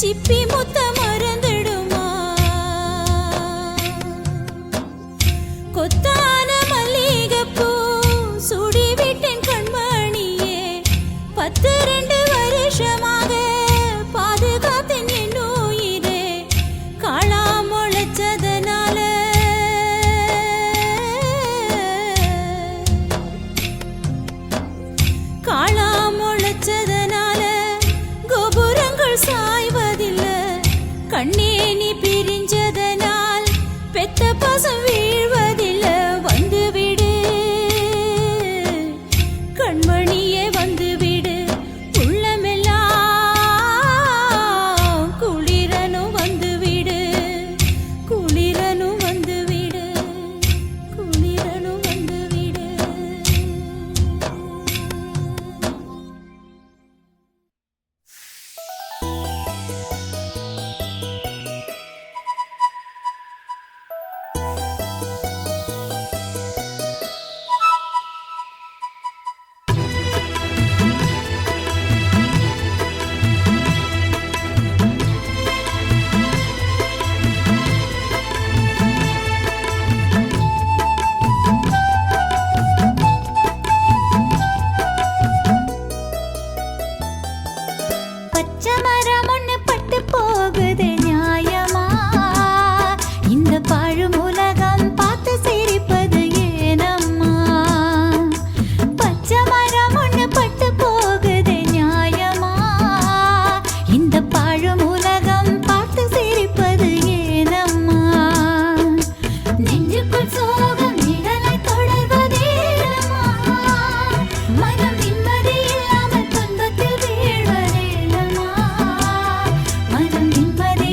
சிப்பி முத்த மறந்துடுமா கொத்தான மல்லிகைப்பூ சுடி விட்டேன் கண்மணியே 12 வருஷமாக பாதுகாத்தேன் என் உயிரே காளா முளைச்சதனால காளா முளைச்சதனால கோபுரங்கள் சாய்வதில்லை கண்ணே நீ பிரிஞ்சதனால் பெத்த பாசம் வீழ்வதில்லை வந்துவிடு கண்மணியே வந்துவிடு உள்ளமெல்லாம் குளிரனும் வந்துவிடு குளிரனும் வந்துவிடு குளிரனும் வந்துவிடு பச்சை மரம் ஒண்ணு பட்டு போகுது நியாயமா இந்த பாழும் உலகம் பார்த்து சிரிப்பது ஏனம்மா பச்சை மரம் ஒண்ணு பட்டு போகுது நியாயமா இந்த பாழும் உலகம் பார்த்து சிரிப்பது ஏனம்மா நெஞ்சுக்குள் சோகம் நிழலை தொடர்வதேனம்மா மனம் நிம்மதி இல்லாமல் துன்பத்தில் வீழ்வதேனம்மா மனம் நிம்மதி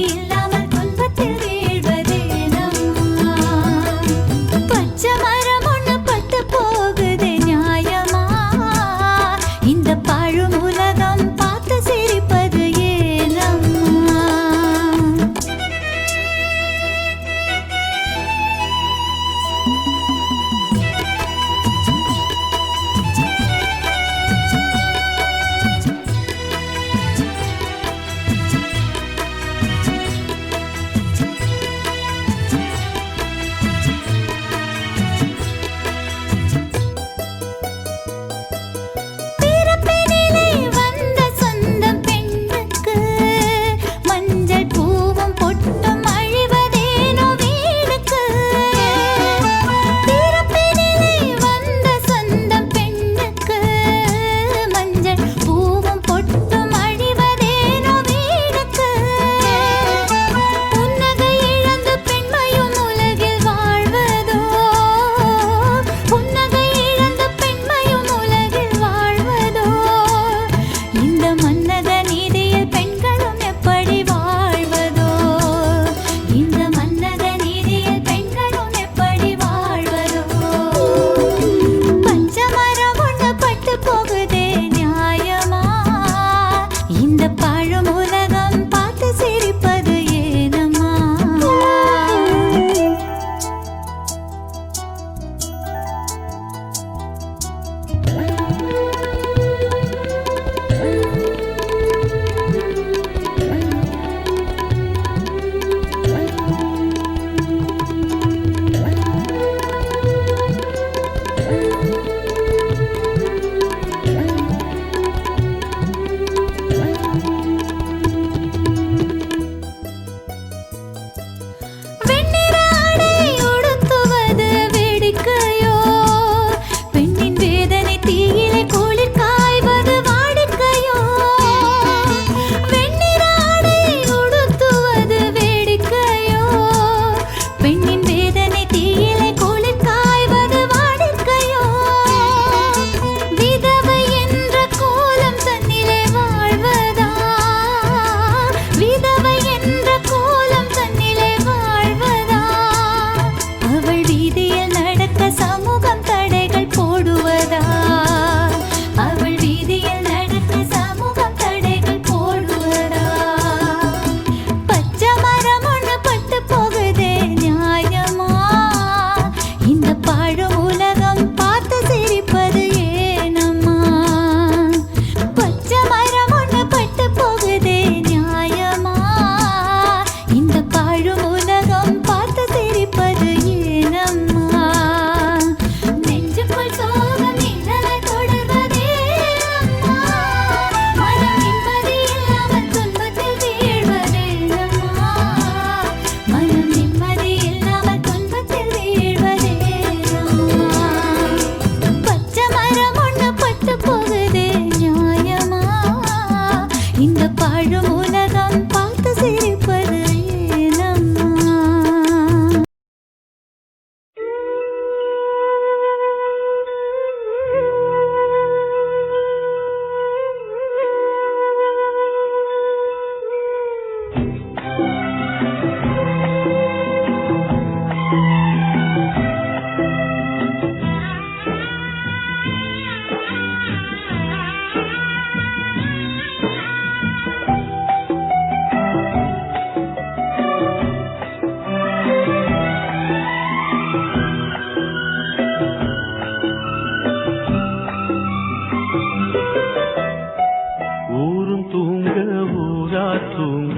ஊரும் தூங்க ஊரா தூங்க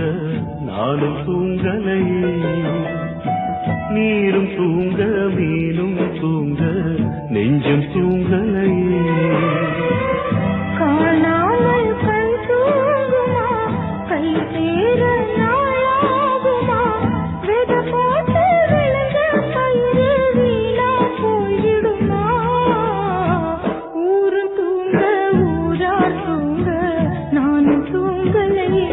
நானும் தூங்கலையே, நீரும் தூங்க மீனும் தூங்க நெஞ்சும் தூங்கலையே. காணாமல் கண் தூங்குமா, கை சேர நாளாகுமா, விதை போட்டு விழுந்த பயிறு வீணா போய்விடுமா. ஊரும் தூங்க ஊரா தூங்க நானும் தூங்கலையே.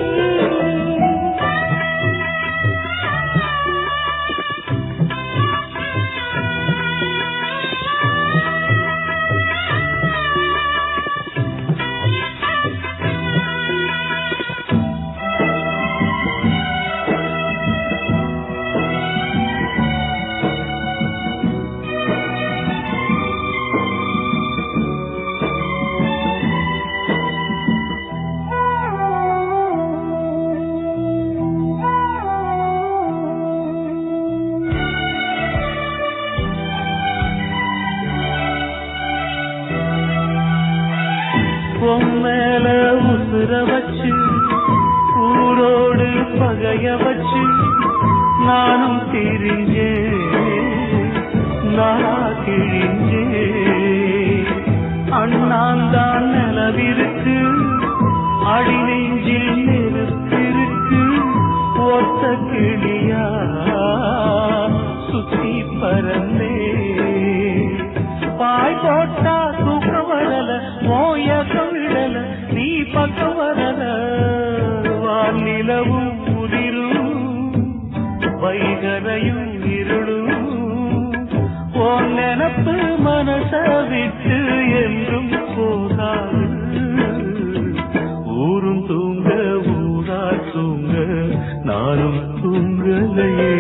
பொம்மேல உசுர வச்சு ஊரோடு பகைய வச்சு நானும் திரிஞ்சேன், நானா கிழிஞ்சேன். அண்ணாந்தான் நிலவிருக்கு, அடி நெஞ்சில் நெருப்பிருக்கு. ஒத்த கிளியா சுத்தி பறந்தே, பாய் போட்டா தூக்கம் வரல, மோயக்கம் விடல, நீ பக்கம் வரல. வானிலவும் உதிரும் வைகரையும் இருளும், உன் நினப்பு மனச விட்டு என்றும் போகாது. ஊரும் தூங்க ஊரா தூங்க நானும் தூங்கலையே.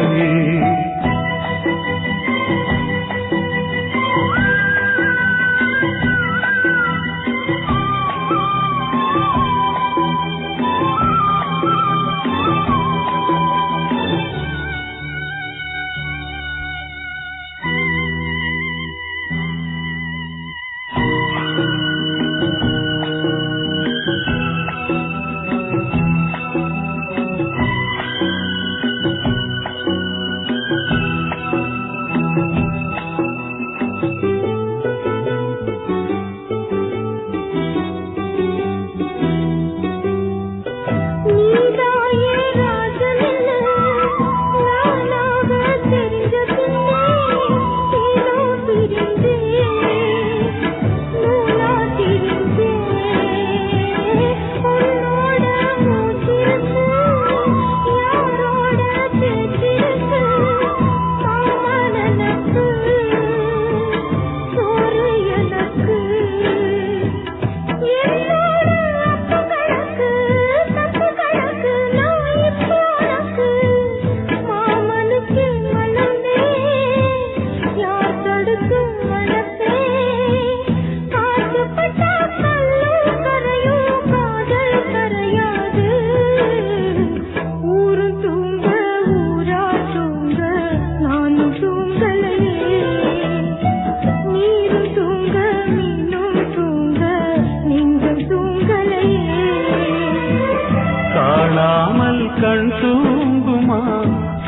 கண் தூங்குமா,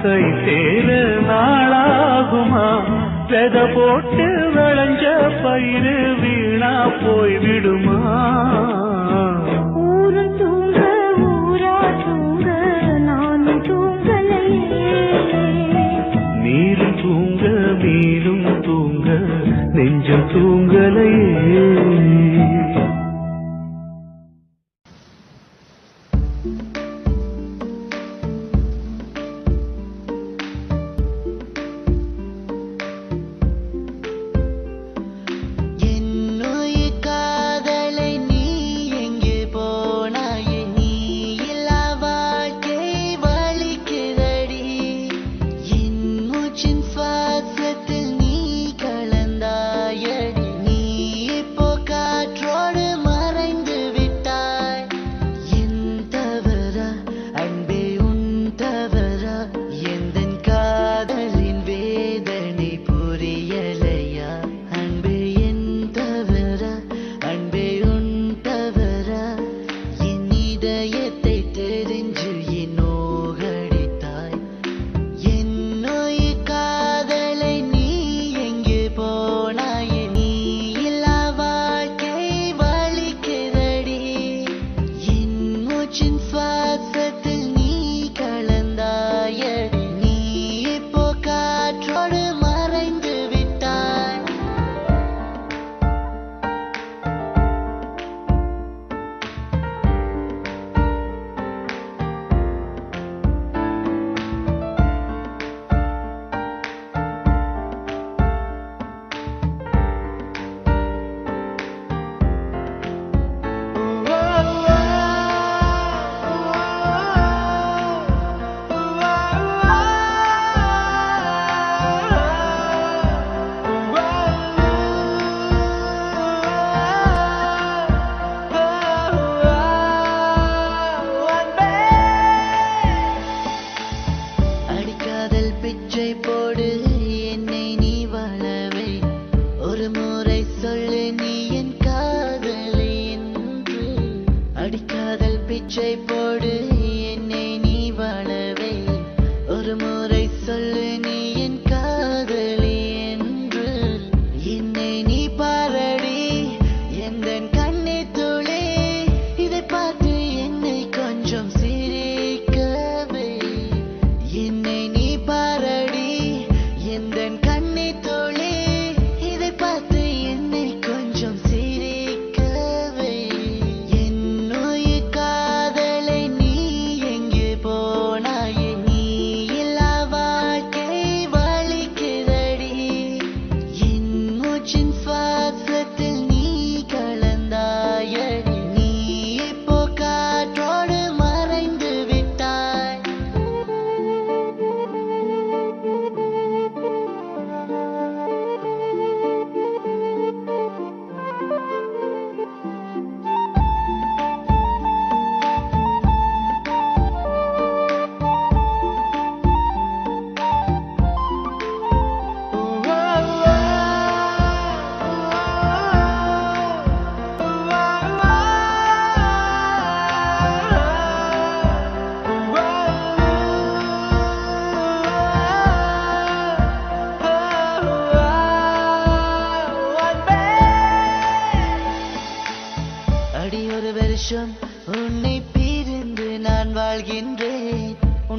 கை சேர நாளாகுமா, வெத போட்டு விளைஞ்ச பயிறு வீணா போய்விடுமா. ஊரும் தூங்க ஊரா தூங்க நானும் தூங்கலையே. நீரும் தூங்க மீனும் தூங்க நெஞ்சம் தூங்கலையே. நீ எங்கே போனாயே, நீ இல்லா வாழ்க்கை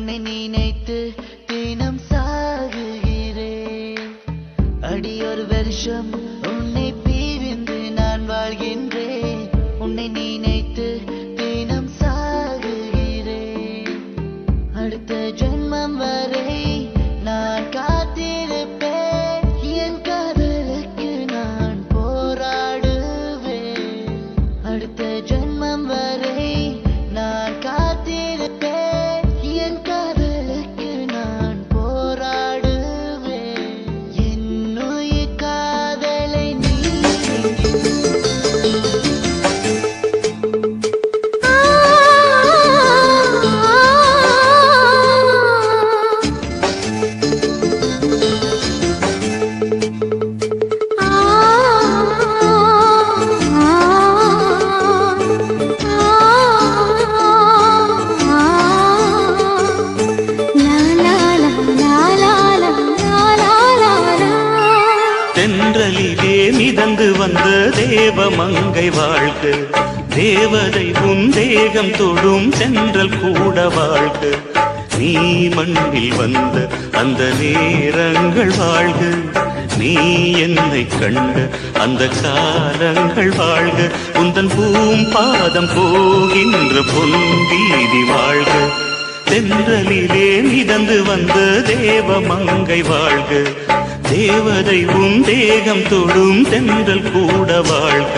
உன்னை நினைத்து தினம் சாகுகிறேன். அடியொரு வருஷம் உன்னை பிரிந்து நான் வாழ்கின்றேன். உன்னை நினைத்து தினம் சாகுகிறேன். அடுத்த ஜென்மம் வரை நான் காத்திருப்பேன். என் காதலுக்கு நான் போராடுவேன். அடுத்த ஜென்மம் வரை நான் காத்திருப்பேன். என் காதலுக்கு நான் போராடுவேன். என்னுயிர் காதலை நீ தென்றலிலே மிதந்து வந்த தேவமங்கை வாழ்க, தேவதை உன் தேகம் தொடும் சென்றல் கூட வாழ்க. நீ மண்ணில் வந்த அந்த நேரங்கள் வாழ்க, நீ என்னை கண்ட அந்த காலங்கள் வாழ்க. உந்தன் பூம்பாதம் போகின்ற பொன்வீதி வாழ்க. தென்றலிலே மிதந்து வந்த தேவமங்கை வாழ்க, தேவதை உன் தேகம் தொடும் தென்றல் கூட வாழ்க.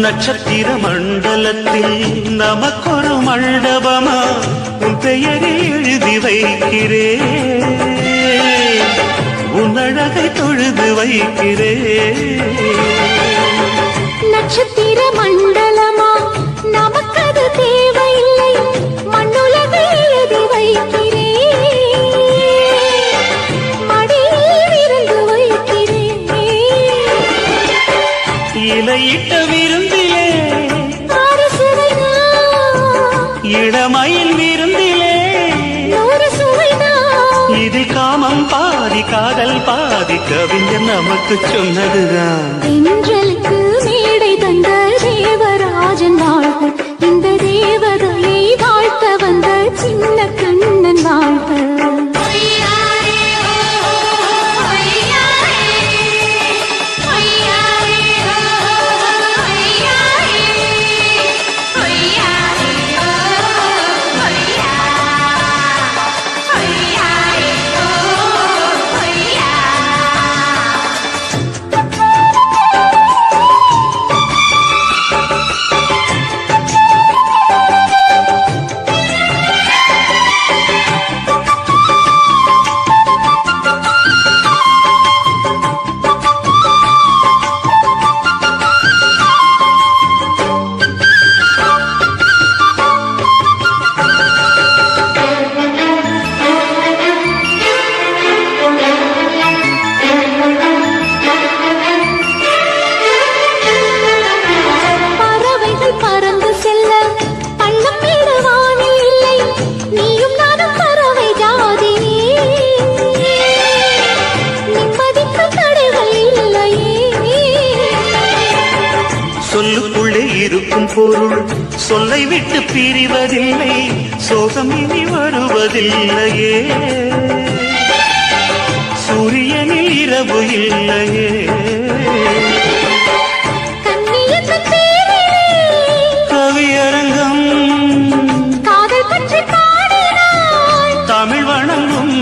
நட்சத்திர மண்டலத்தில் நமக்கொரு மண்டபமா உன் பெயரை எழுதி வைக்கிறேன். உன் அழகை தொழுது வைக்கிறேன். நட்சத்திர மண்டலமா நமக்கது தேவையில்லை, மண்ணுலகை எழுதி வைக்கிறேன். மடியில் இருந்து வைக்கிறேன். இலையிட்ட விருந்திலே ஆறு சுவைதான், இளமையில் விருந்திலே நூறு சுவைதான். இதில் காமம் பாதி காதல் பாதி கவிஞர் நமக்கு சொன்னதுதான். தென்றலுக்கு மேடை தந்த தேவராஜன் வாழ்க, இந்த தேவதையை வாழ்த்த வந்த சின்ன கண்ணன் வாழ்க. சொல்லுக்குள்ளே இருக்கும் பொருள் சொல்லை விட்டு பிரிவதில்லை, சோகம் இனி வருவதில்லையே. சூரியனில் இரவு இல்லையே. கவியரங்கம் காதல் பற்றி பாடினாள், தமிழ் வணங்கும்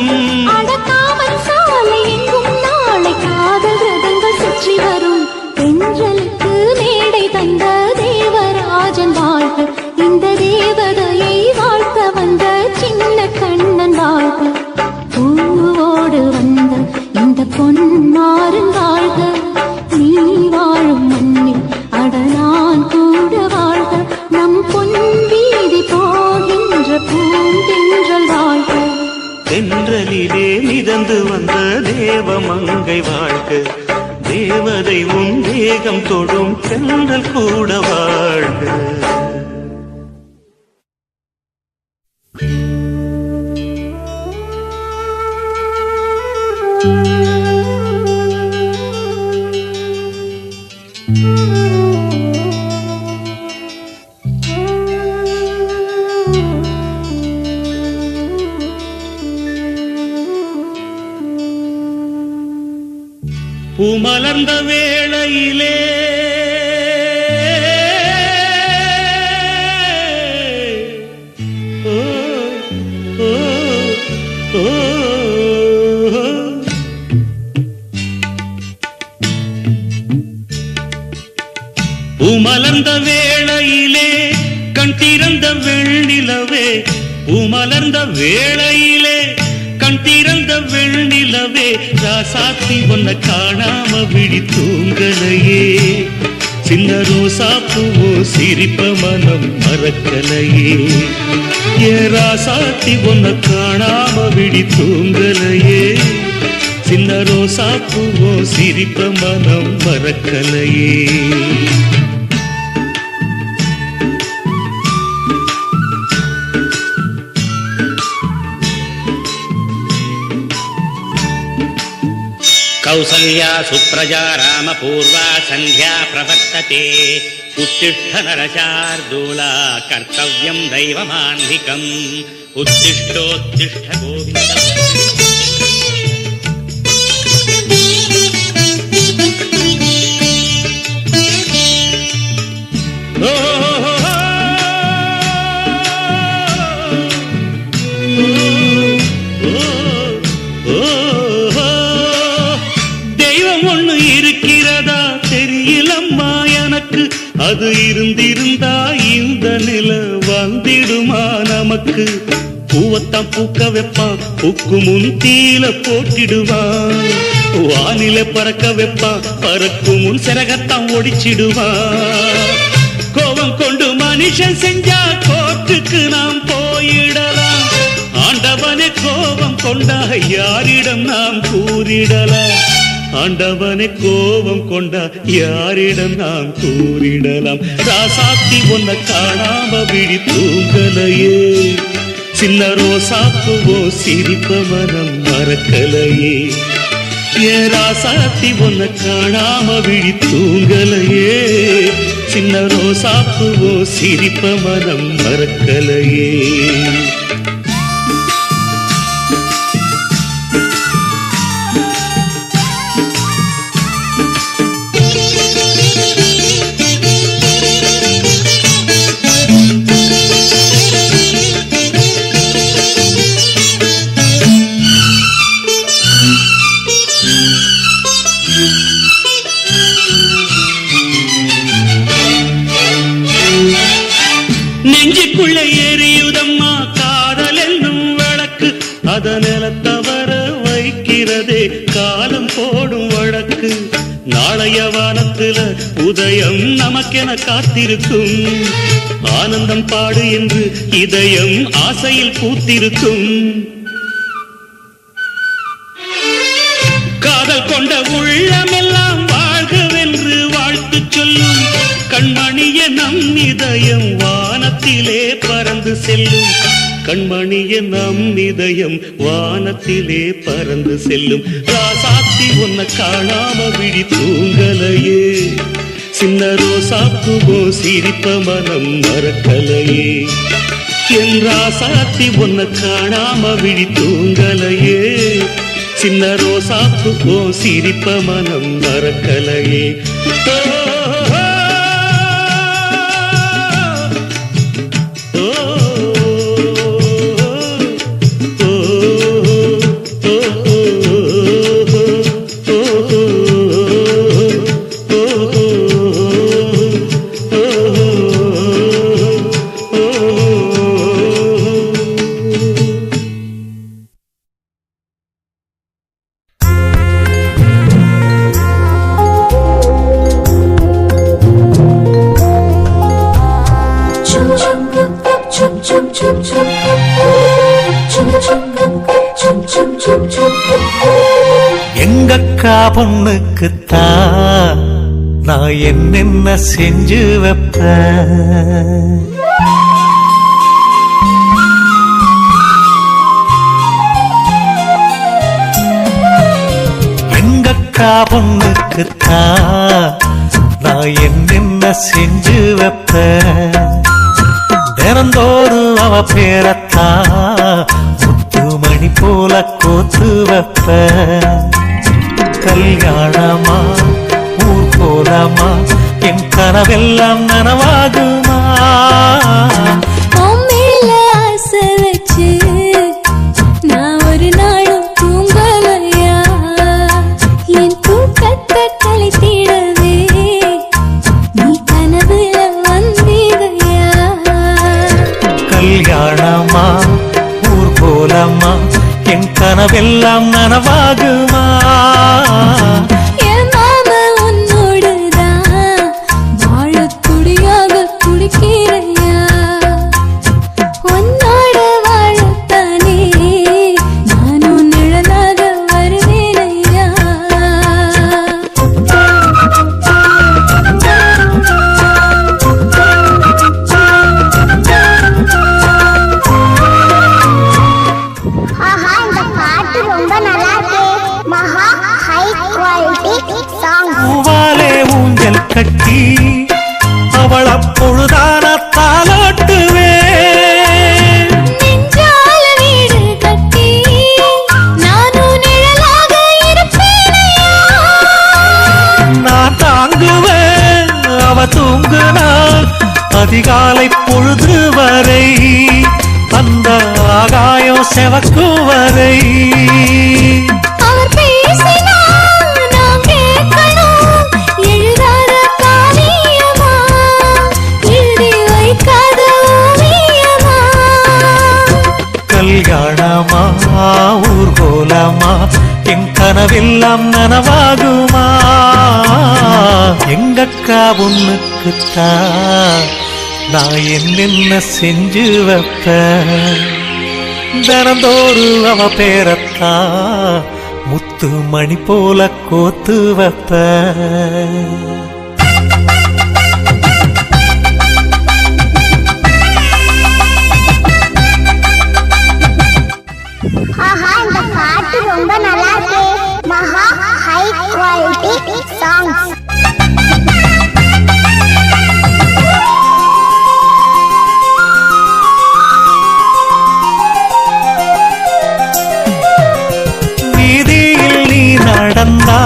அடக்காமல் சாலை எங்கும் நாளை காதல் ரதங்கள் சுற்றி வரும். தேகம் தொடும் தென்றல் கூட வாழ்க. பூமலர்ந்த வேளையிலே ஓ ஓ ஓ பூமலர்ந்த வேளையிலே கண் திறந்த வெண்ணிலவே, பூமலர்ந்த வேளையிலே கண் திறந்த வெண்ணிலவே, ராசாத்தி ஒன்ன காணாம விழி தூங்கலையே, சின்ன ரோசா பூவோ சிரிப்ப மனம் மறக்கலையே, ஏ ராசாத்தி ஒன்ன காணாம விழி தூங்கலையே, சின்ன ரோசா பூவோ சிரிப்ப மனம் மறக்கலையே. कौसल्या सुप्रजा रामपूर्वा सन्ध्या प्रवर्तते, उत्तिष्ठ नरशार्दूला कर्तव्यं दैवमान्धिकम्, उत्तिष्ठोत्तिष्ठ गोविन्द. அது இருந்திருந்தா இந்த நில வந்திடுமா நமக்கு, பூவத்தான் பூக்க வைப்பான் பூக்கு முன் தீல போட்டிடுவான், வானில பறக்க வைப்பான் பறக்கும் முன் சிறகத்தான் ஒடிச்சிடுவான், கோபம் கொண்டு மனுஷன் செஞ்சா கோட்டுக்கு நாம் போயிடலாம், ஆண்டவனே கோபம் கொண்டா யாரிடம் நாம் கூறிடலாம், ஆண்டவனை கோபம் கொண்டா யாரிடம் நாம் கூறிடலாம், ராசாத்தி ஒன்ன காணாம விழி தூங்கலையே, சின்ன ரோசாப்புவோ சிரிப்ப மனம் மறக்கலையே, ஏ ராசாத்தி ஒன்ன காணாம விழி தூங்கலையே, சின்ன ரோசாப்புவோ சிரிப்ப மனம் மறக்கலையே. நெஞ்சுக்குள்ள எரியுதம்மா காதல் என்னும் விளக்கு, அத நிலத்தவர வைக்கிறதே காலம் போடும் வழக்கு, நாளைய வானத்துல உதயம் நமக்கென காத்திருக்கும், ஆனந்தம் பாடு என்று இதயம் ஆசையில் பூத்திருக்கும், காதல் கொண்ட உள்ளமெல்லாம் வாழ்கவென்று வாழ்த்து சொல்லும், கண்மணிய நம் இதயம் வானத்திலே பறந்து செல்லும், கண்மணிய நம் இதயம் வானத்திலே பறந்து செல்லும், ராசாத்தி ஒன்ன காணாம விழி தூங்கலையே, சின்ன ரோசாப்புவோ சிரிப்ப மனம் மறக்கலையே, என் ராசாத்தி ஒன்ன காணாம விழி தூங்கலையே, சின்ன ரோசாப்புவோ சிரிப்ப மனம் மறக்கலையே. எங்கக்கா பொண்ணுக்குத்தான் நான் என்னென்ன செஞ்சு வைப்பேன். எங்கக்கா பொண்ணுக்குத்தான் நான் என்னென்ன செஞ்சு வைப்பேன். தினந்தோறும் அவ பேரத்தான் முத்துமணி போல கோத்து வைப்பேன். கல்யாணமா ஊர் கோலமா என் கனவெல்லாம் நனவாகுமா? உம்மேல ஆசை வச்சு நான் ஒரு நாளும் தூங்கலையா? என் தூக்கத்தை கலைத்திடவே நீ கனவுல வந்திடையா? கல்யாணமா ஊர் கோலமா என் கனவெல்லாம் நனவாகுமா? என் மாமா உன்னோடுதான் வாழத் துடியாக துடிக்கிறையா? உன்னோட வாழத்தானே நானும் நிழலாக வருவேனையா? ஆஹா இந்த பாட்டு ரொம்ப நல்லா இருக்கு மகா ஹை குவாலிட்டி சாங் பூவாலே ஊஞ்சல் கட்டி அவள் அப்பொழுதான தாலாட்டுவேன். நெஞ்சால வீடு கட்டி நானும் நிழலாக இருப்பேனையா? நான் தாங்குவேன் அவ தூங்குனா அதிகாலை பொழுது வரை அந்த ஆகாயம் செவக்கும் வரை. அவர் பேசினா நான் கேட்கணும். எழுதாத காவியமா எழுதி வைக்காத ஓவியமா? கல்யாணமா ஊர்கோலமா என் கனவெல்லாம் நனவாகுமா? எங்கக்கா பொண்ணுக்குத்தான் நான் என்னென்ன செஞ்சு வைப்பேன். தினந்தோறும் அவ பேரத்தான் முத்து மணி போல கோத்து வைப்பேன். ஆஹா இந்த பாட்டு ரொம்ப நல்லா இருக்கு மகா ஹை குவாலிட்டி சாங் வீதியில் நீ நடந்தா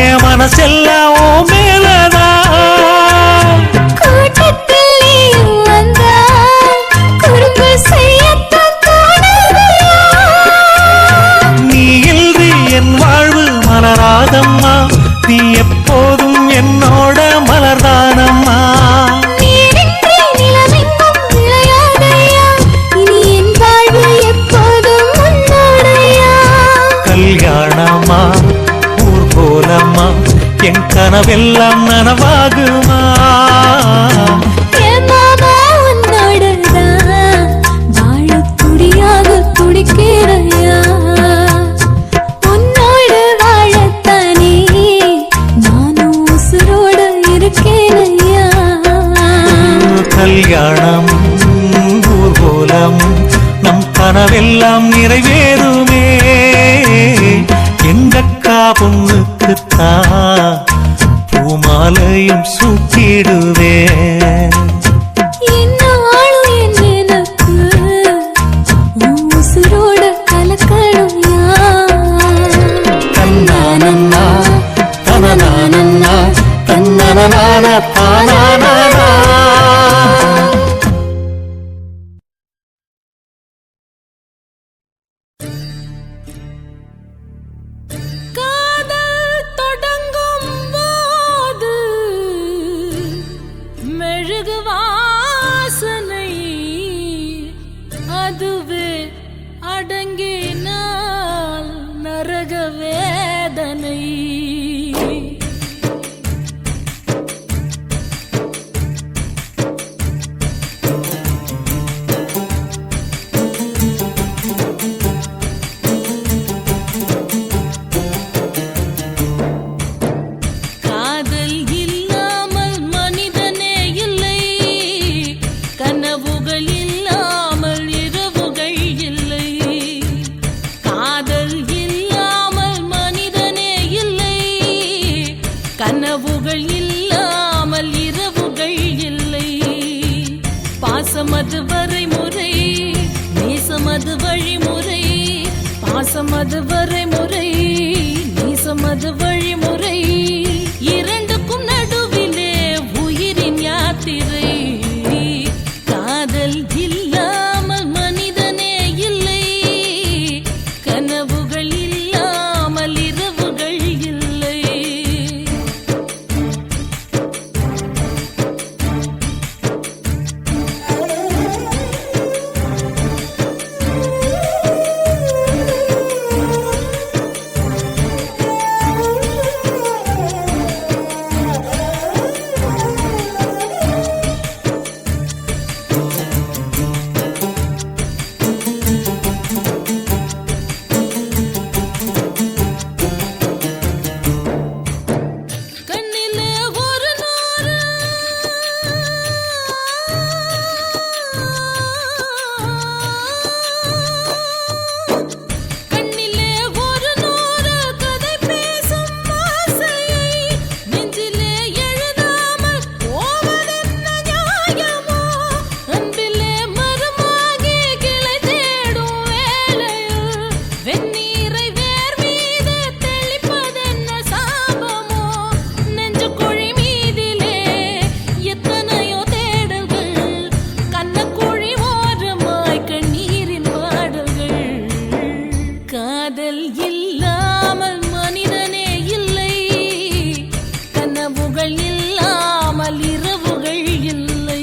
என் மனசெல்லாம் ஓ மேலதான். கூட்டத்தில் நீயும் வந்தா குறும்பு செய்யத்தான் தோணுதையா? நீ இன்றி என் வாழ்வு மலராதம்மா, நீ எப்போதும் என்னோட மலர்தானம்மா. நீரின்றி நிலவெங்கும் விளையாதையா? இனி என் வாழ்வு எப்போதும் உன்னோடையா? கல்யாணமா ஊர்கோலமா என் கனவெல்லாம் நனவாகுமா? என் மாமா உன்னோடுதான் வாழத் துடியாக துடிக்கிறையா? உன்னோடு வாழத்தானே நானும் உசுரோடு இருக்கேனையா? கல்யாணம் ஊர்கோலம் நம் கனவெல்லாம் நிறைவேறுமே. எங்கக்கா பொண்ணுக்குத்தான் பூமாலையும் சூட்டிடுவேன். என்னாலும் என் நினைப்பு உன் உசுரோட கலக்கணும்யா? தன்னானன்னா தனனானன்னா தன்னனனான தானானா. காதல் தொடங்கும் போது மெழுகு வாசனை அதுவே அடங்கினால் நரக வேதனை. கனவுகள் இல்லாமல் இரவுகள் இல்லை. பாசமது வரைமுறை, நேசமது வழிமுறை. பாசமது வரைமுறை, நேசமது வழிமுறை. இரண்டுக்கும் நடுவிலே உயிரின் யாத்திரை. காதல் இல்லாமல் மனிதனே இல்லை. கனவுகள் இல்லாமல் இரவுகள் இல்லை. கண்ணிலே ஒரு நூறு கண்ணிலே ஒரு நூறு கதை பேசும் ஆசையை நெஞ்சிலே எழுதாமல் போவதென்ன நியாயமோ? அன்பிலே மரமாகி கிளை தேடும் வேளையில் வெந்நீரை வேர் மீது தெளிப்பதென்ன சாபமோ? நெஞ்சு குழி மீதிலே எத்தனையோ தேடல்கள், கண்ணக்குழி ஓரமாய் கண்ணீரின் பாடல்கள். காதல் இல்லாமல் மனிதனே இல்லை. கனவுகள் இல்லாமல் இரவுகள் இல்லை.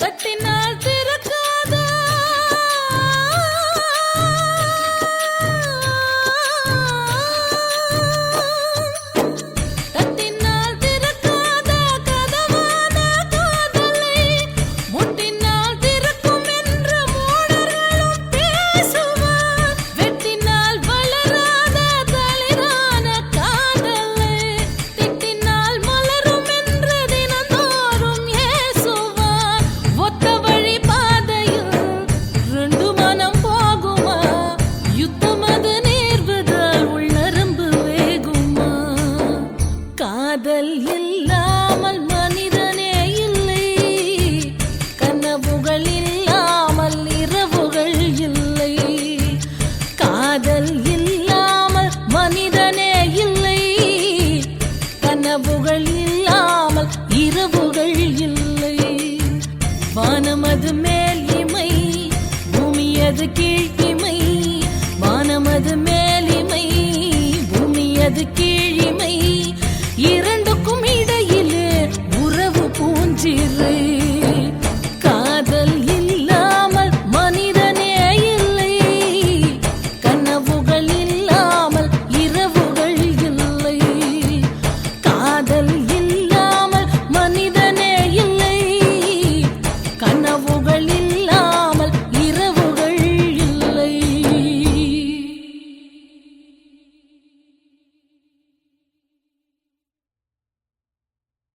தட்டினால் திறக்காதா தட்டினால் திறக்காதா கதவான காதலை முட்டினால் திறக்கும் என்று மூடர்களும் பேசுவார். வெட்டினால் வளராத தளிரான காதலை திட்டினால் மலரும் என்று தினந்தோறும் ஏசுவார். ஒத்த வழி பாதையில் ரெண்டு மனம் போகுமா? யுத்தமது நேர்வதால் உள்ளரம்பு வேகுமா? காதல் இல்லாமல் மனிதனே இல்லை. கனவுகள் இல்லாமல் இரவுகள் இல்லை. காதல் இல்லாமல் மனிதனே இல்லை. கனவுகள் இல்லாமல் இரவுகள் இல்லை. வானமது மேல் இமை, பூமியது கீழ் இமை. வானமது மேல் இமை, பூமியது கீழ்